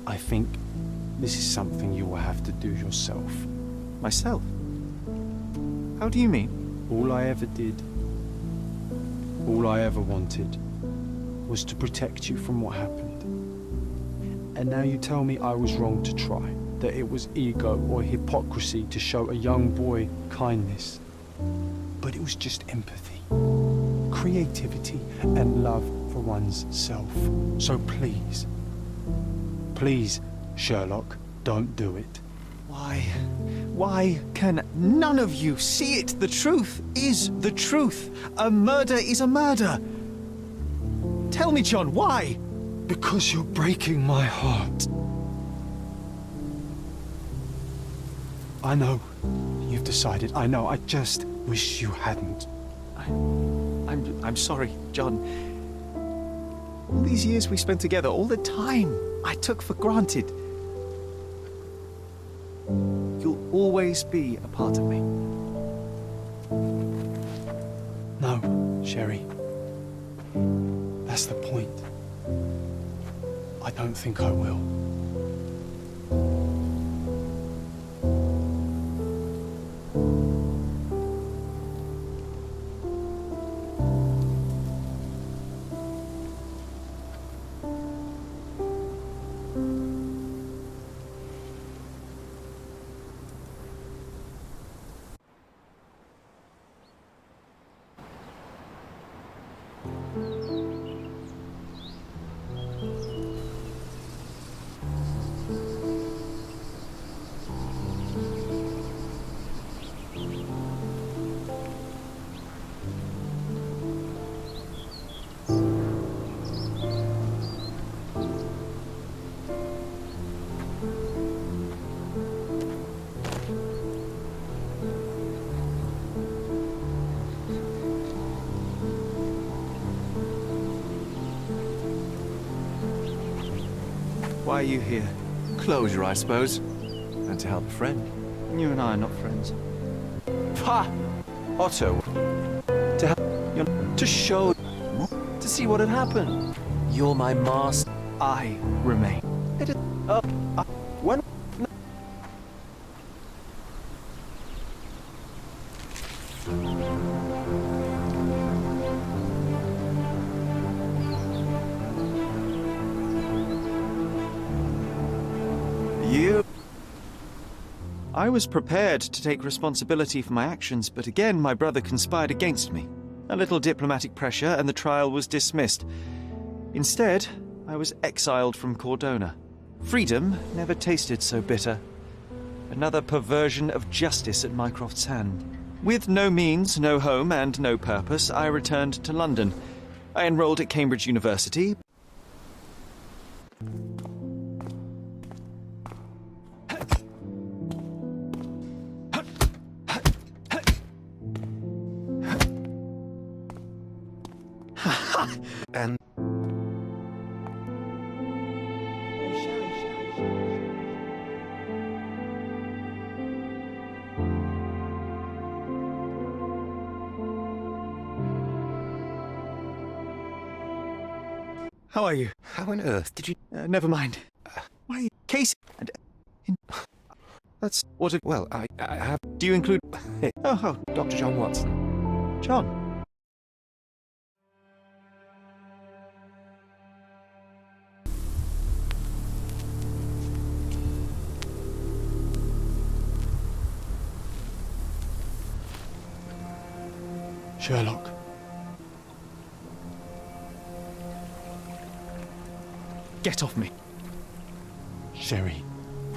I think this is something you will have to do yourself. Myself? How do you mean? All I ever did, all I ever wanted, was to protect you from what happened. And now you tell me I was wrong to try, that it was ego or hypocrisy to show a young boy kindness. But it was just empathy, creativity, and love for one's self. So please, please, Sherlock, don't do it. Why can none of you see it? The truth is the truth. A murder is a murder. Tell me, John, why? Because you're breaking my heart. I know you've decided. I know. I just wish you hadn't. I'm sorry, John. All these years we spent together, all the time I took for granted. You'll always be a part of me. No, Sherry. That's the point. I don't think I will. Why are you here? Closure, I suppose. And to help a friend. You and I are not friends. Ha! Otto. To help... To show... To see what had happened. You're my master. I remain. It is... when... I was prepared to take responsibility for my actions, but again my brother conspired against me. A little diplomatic pressure and the trial was dismissed. Instead, I was exiled from Cordona. Freedom never tasted so bitter. Another perversion of justice at Mycroft's hand. With no means, no home, and no purpose, I returned to London. I enrolled at Cambridge University. And... How are you? How on earth did you... Never mind. Why, Casey... That's what... Well, I have... Do you include... Oh, Dr. John Watson. John? Sherlock. Get off me. Sherry.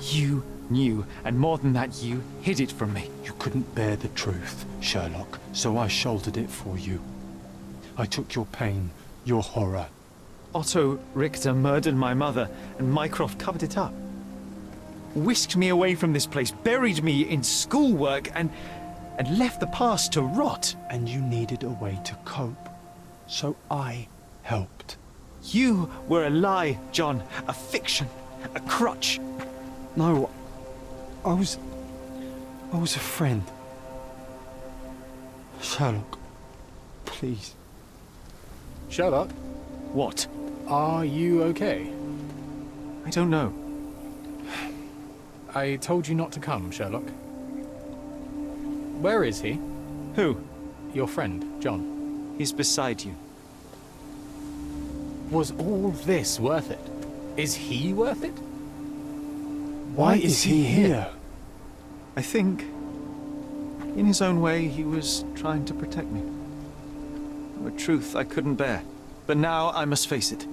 You knew, and more than that, you hid it from me. You couldn't bear the truth, Sherlock, so I shouldered it for you. I took your pain, your horror. Otto Richter murdered my mother, and Mycroft covered it up. Whisked me away from this place, buried me in schoolwork, and left the past to rot. And you needed a way to cope, so I helped. You were a lie, John, a fiction, a crutch. No, I was a friend. Sherlock, please. Sherlock? What? Are you okay? I don't know. I told you not to come, Sherlock. Where is he? Who? Your friend, John. He's beside you. Was all this worth it? Is he worth it? Why is he here? I think, in his own way, he was trying to protect me. A truth I couldn't bear. But now I must face it.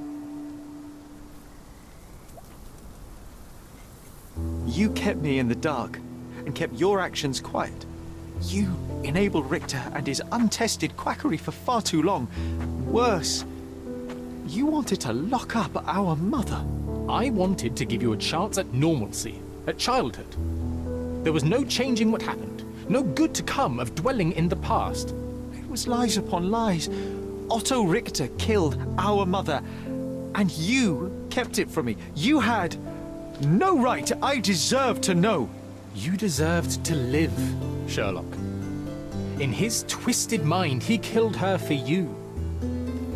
You kept me in the dark, and kept your actions quiet. You enabled Richter and his untested quackery for far too long. Worse, you wanted to lock up our mother. I wanted to give you a chance at normalcy, at childhood. There was no changing what happened, no good to come of dwelling in the past. It was lies upon lies. Otto Richter killed our mother, and you kept it from me. You had no right. I deserved to know. You deserved to live, Sherlock. In his twisted mind, he killed her for you.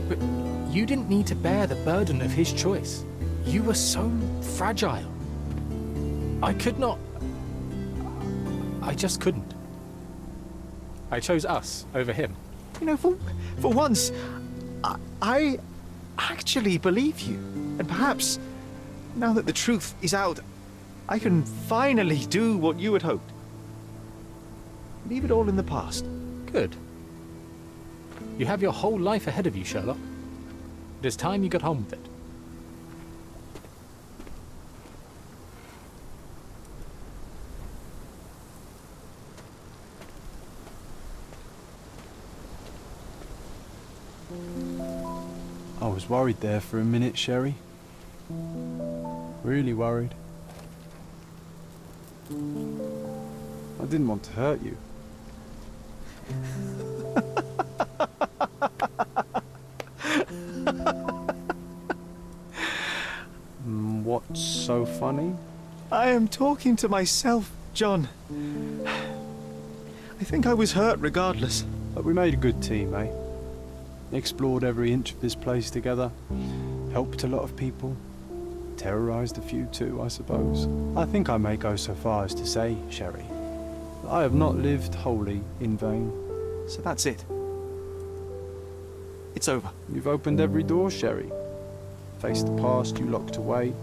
But you didn't need to bear the burden of his choice. You were so fragile. I could not... I just couldn't. I chose us over him. You know, for once, I actually believe you. And perhaps, now that the truth is out, I can finally do what you had hoped. Leave it all in the past. Good. You have your whole life ahead of you, Sherlock. It is time you got on with it. I was worried there for a minute, Sherry. Really worried. I didn't want to hurt you. What's so funny? I am talking to myself, John. I think I was hurt regardless. But we made a good team, eh? Explored every inch of this place together. Helped a lot of people. Terrorized a few too, I suppose. I think I may go so far as to say, Sherry, that I have not lived wholly in vain. So that's it. It's over. You've opened every door, Sherry. Faced the past you locked away.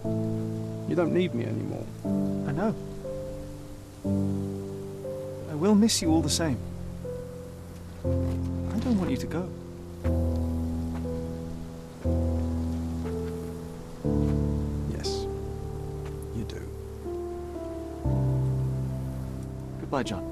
You don't need me anymore. I know. I will miss you all the same. I don't want you to go. Yes, you do. Goodbye, John.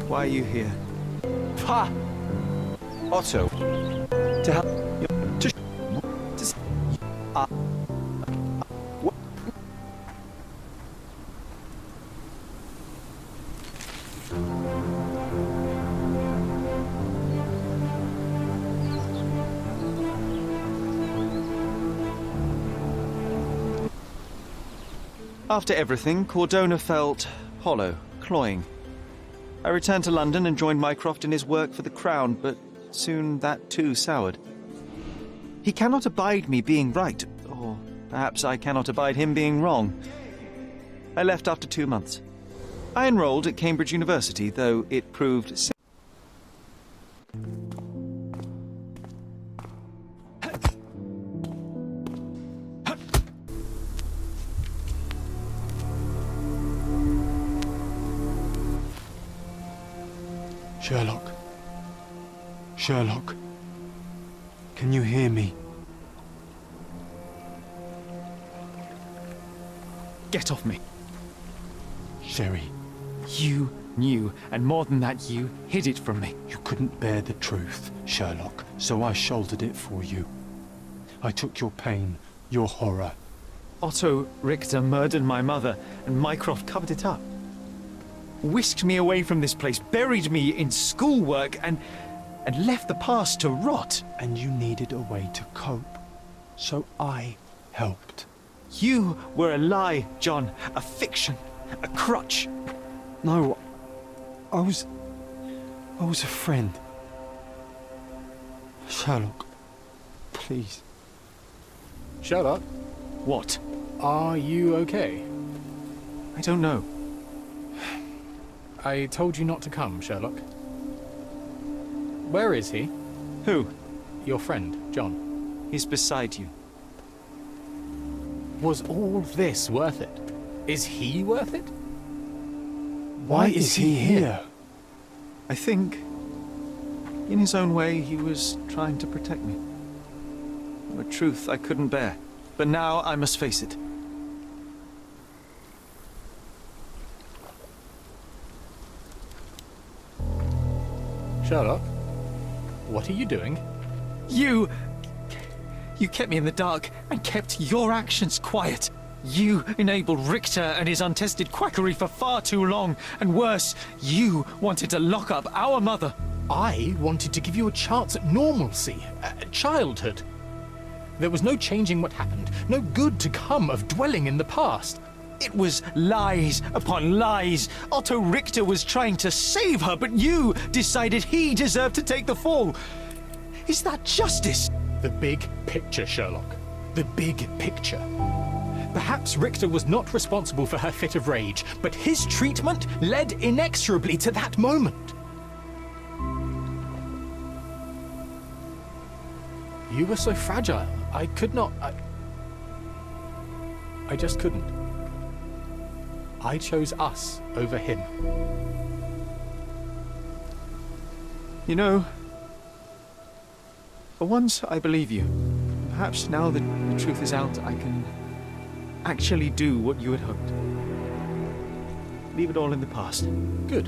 Why are you here? Ha! Otto. To help you. What? After everything, Cordona felt hollow, cloying. I returned to London and joined Mycroft in his work for the Crown, but soon that too soured. He cannot abide me being right, or perhaps I cannot abide him being wrong. I left after 2 months. I enrolled at Cambridge University, though it proved... Sherlock. Sherlock. Can you hear me? Get off me. Sherry. You knew, and more than that, you hid it from me. You couldn't bear the truth, Sherlock, so I shouldered it for you. I took your pain, your horror. Otto Richter murdered my mother, and Mycroft covered it up. Whisked me away from this place, buried me in schoolwork, and left the past to rot. And you needed a way to cope, so I helped. You were a lie, John, a fiction, a crutch. No, I was a friend. Sherlock, please. Sherlock? What? Are you okay? I don't know. I told you not to come, Sherlock. Where is he? Who? Your friend, John. He's beside you. Was all this worth it? Is he worth it? Why is he here? I think, in his own way, he was trying to protect me. A truth I couldn't bear. But now I must face it. Sherlock, what are you doing? You kept me in the dark and kept your actions quiet. You enabled Richter and his untested quackery for far too long. And worse, you wanted to lock up our mother. I wanted to give you a chance at normalcy, childhood. There was no changing what happened, no good to come of dwelling in the past. It was lies upon lies. Otto Richter was trying to save her, but you decided he deserved to take the fall. Is that justice? The big picture, Sherlock. The big picture. Perhaps Richter was not responsible for her fit of rage, but his treatment led inexorably to that moment. You were so fragile. I could not... I just couldn't. I chose us over him. You know, for once I believe you. Perhaps now that the truth is out, I can actually do what you had hoped. Leave it all in the past. Good.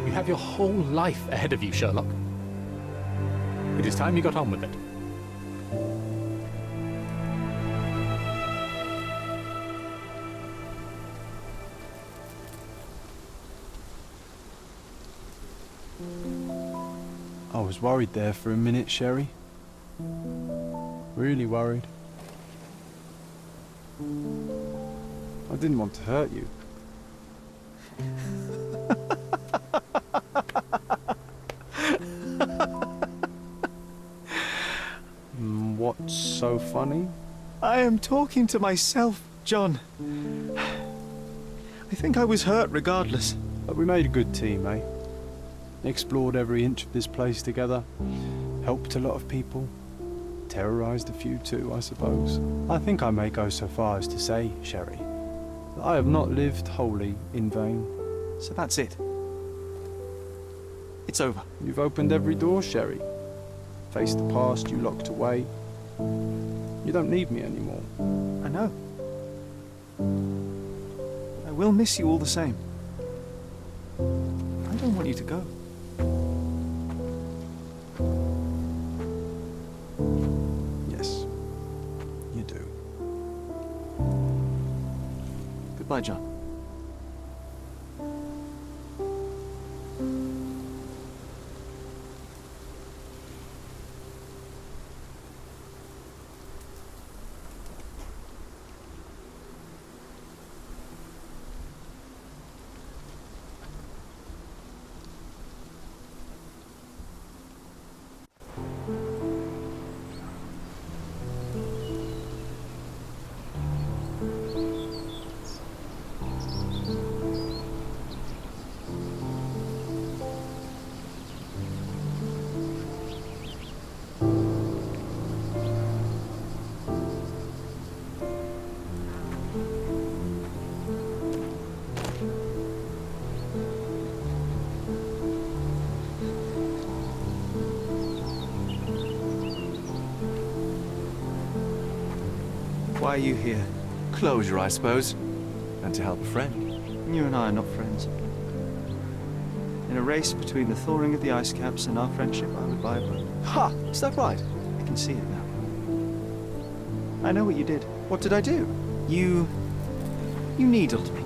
You have your whole life ahead of you, Sherlock. It is time you got on with it. I was worried there for a minute, Sherry. Really worried. I didn't want to hurt you. What's so funny? I am talking to myself, John. I think I was hurt regardless. But we made a good team, eh? Explored every inch of this place together. Helped a lot of people. Terrorized a few too, I suppose. I think I may go so far as to say, Sherry, that I have not lived wholly in vain. So that's it. It's over. You've opened every door, Sherry. Faced the past you locked away. You don't need me anymore. I know. I will miss you all the same. I don't want you to go. Yes, you do. Goodbye, John. Why are you here? Closure, I suppose. And to help a friend. You and I are not friends. In a race between the thawing of the ice caps and our friendship, I would buy a boat. Ha! Is that right? I can see it now. I know what you did. What did I do? You needled me.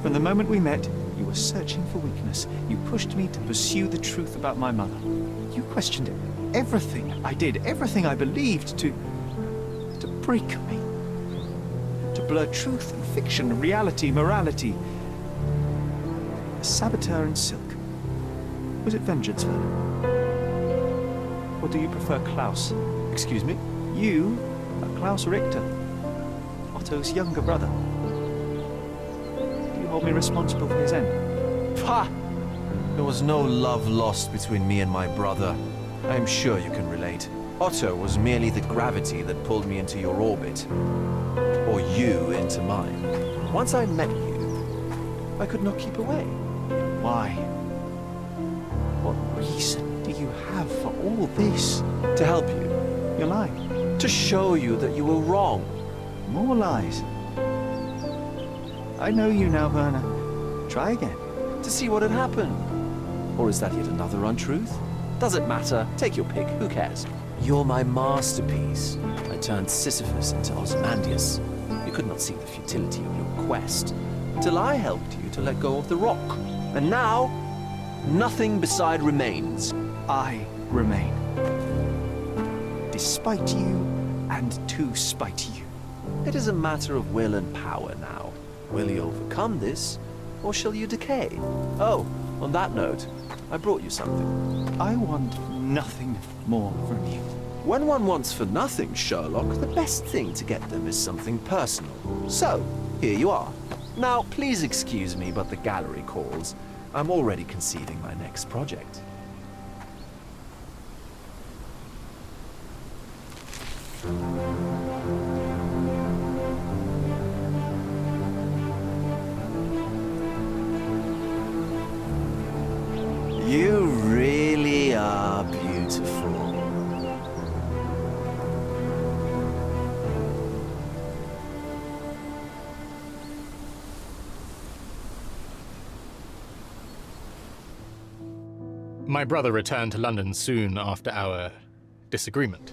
From the moment we met, you were searching for weakness. You pushed me to pursue the truth about my mother. You questioned everything I did, everything I believed, to break me. To blur truth and fiction, reality, morality. A saboteur in silk. Was it vengeance, Vernon? Or do you prefer Klaus? Excuse me? You are Klaus Richter, Otto's younger brother. Do you hold me responsible for his end? Ha! There was no love lost between me and my brother. I am sure you can relate. Otto was merely the gravity that pulled me into your orbit. Or you into mine. Once I met you, I could not keep away. Why? What reason do you have for all this? To help you. You're lying. To show you that you were wrong. More lies. I know you now, Werner. Try again. To see what had happened. Or is that yet another untruth? Does it matter? Take your pick. Who cares? You're my masterpiece. I turned Sisyphus into Ozymandias. You could not see the futility of your quest till I helped you to let go of the rock. And now, nothing beside remains. I remain. Despite you, and to spite you. It is a matter of will and power now. Will you overcome this, or shall you decay? Oh, on that note, I brought you something. I want nothing more from you. When one wants for nothing, Sherlock, the best thing to get them is something personal. So, here you are. Now, please excuse me, but the gallery calls. I'm already conceiving my next project. You really are beautiful. My brother returned to London soon after our disagreement.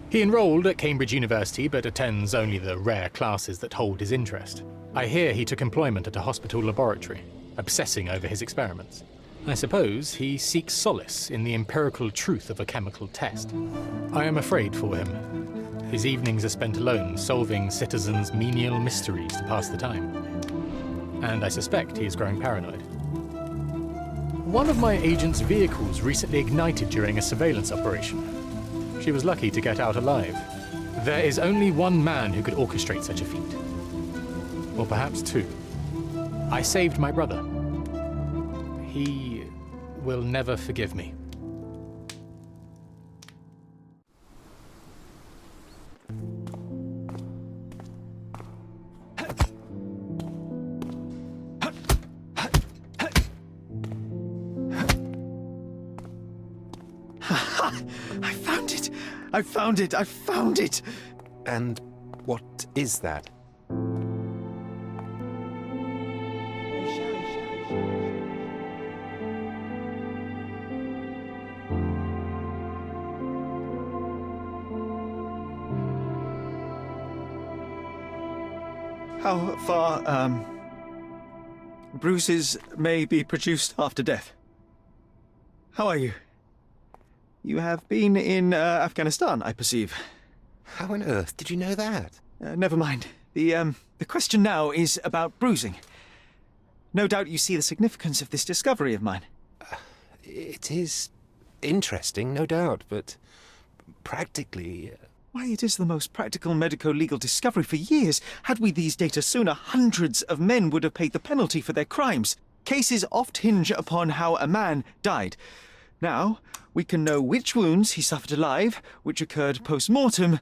He enrolled at Cambridge University, but attends only the rare classes that hold his interest. I hear he took employment at a hospital laboratory, obsessing over his experiments. I suppose he seeks solace in the empirical truth of a chemical test. I am afraid for him. His evenings are spent alone, solving citizens' menial mysteries to pass the time. And I suspect he is growing paranoid. One of my agent's vehicles recently ignited during a surveillance operation. She was lucky to get out alive. There is only one man who could orchestrate such a feat. Or perhaps two. I saved my brother. He will never forgive me. I found it! I found it! And what is that? How far, bruises may be produced after death? How are you? You have been in Afghanistan, I perceive. How on earth did you know that? Never mind. The question now is about bruising. No doubt you see the significance of this discovery of mine. It is interesting, no doubt, but practically... Why, it is the most practical medico-legal discovery for years. Had we these data sooner, hundreds of men would have paid the penalty for their crimes. Cases oft hinge upon how a man died. Now, we can know which wounds he suffered alive, which occurred post-mortem,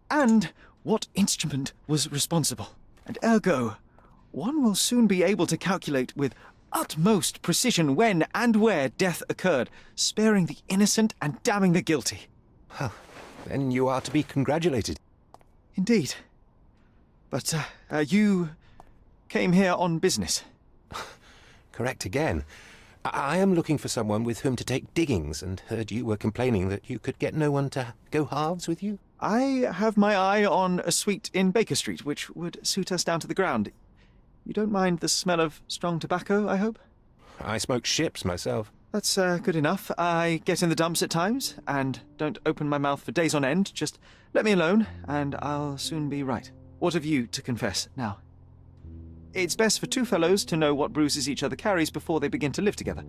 and what instrument was responsible. And ergo, one will soon be able to calculate with utmost precision when and where death occurred, sparing the innocent and damning the guilty. Well, then you are to be congratulated. Indeed. But, you came here on business. Correct again. I am looking for someone with whom to take diggings, and heard you were complaining that you could get no one to go halves with you. I have my eye on a suite in Baker Street, which would suit us down to the ground. You don't mind the smell of strong tobacco, I hope? I smoke ships myself. That's good enough. I get in the dumps at times, and don't open my mouth for days on end. Just let me alone, and I'll soon be right. What have you to confess now? It's best for two fellows to know what bruises each other carries before they begin to live together.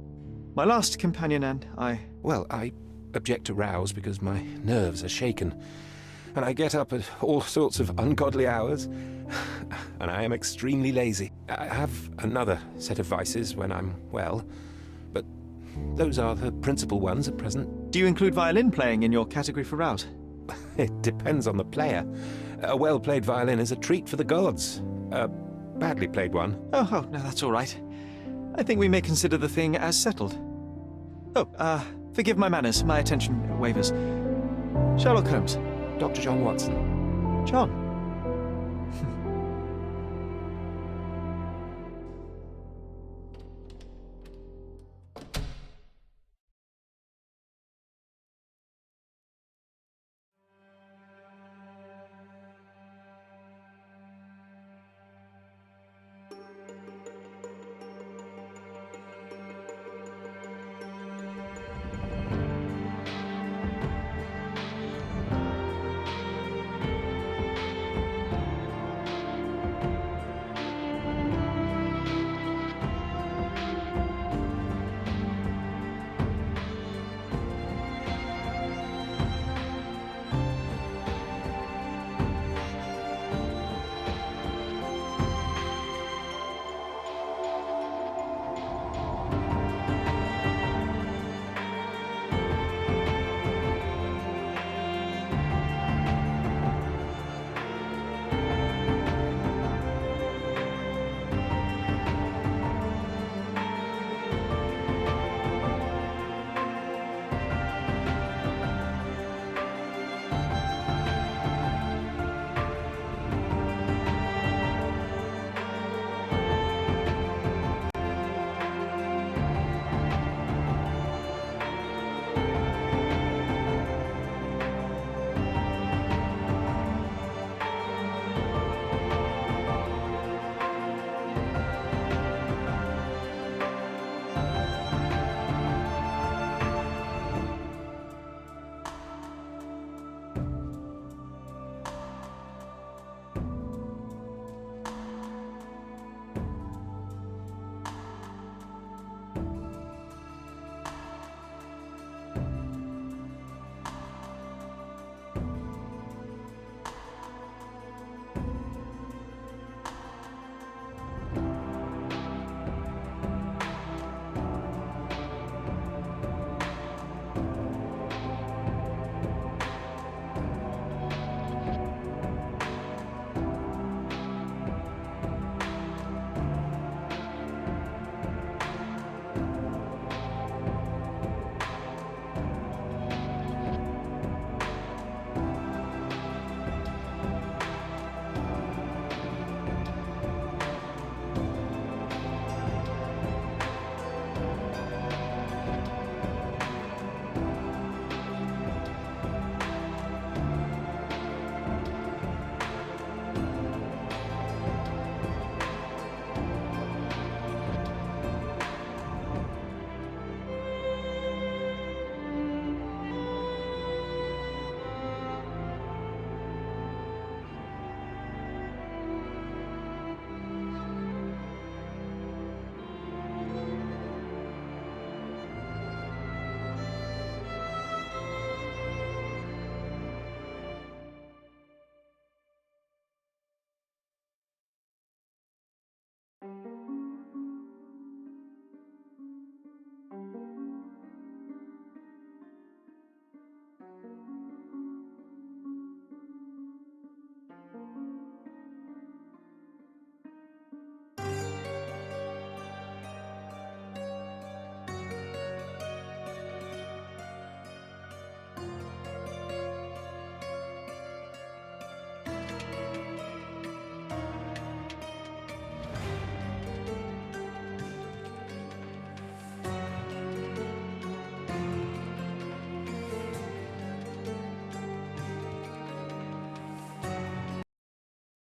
My last companion and I... Well, I object to rows because my nerves are shaken, and I get up at all sorts of ungodly hours, and I am extremely lazy. I have another set of vices when I'm well, but those are the principal ones at present. Do you include violin playing in your category for rows? It depends on the player. A well-played violin is a treat for the gods. A badly played one. Oh, no, that's all right. I think we may consider the thing as settled. Oh, forgive my manners. My attention wavers. Sherlock Holmes. Dr. John Watson. John.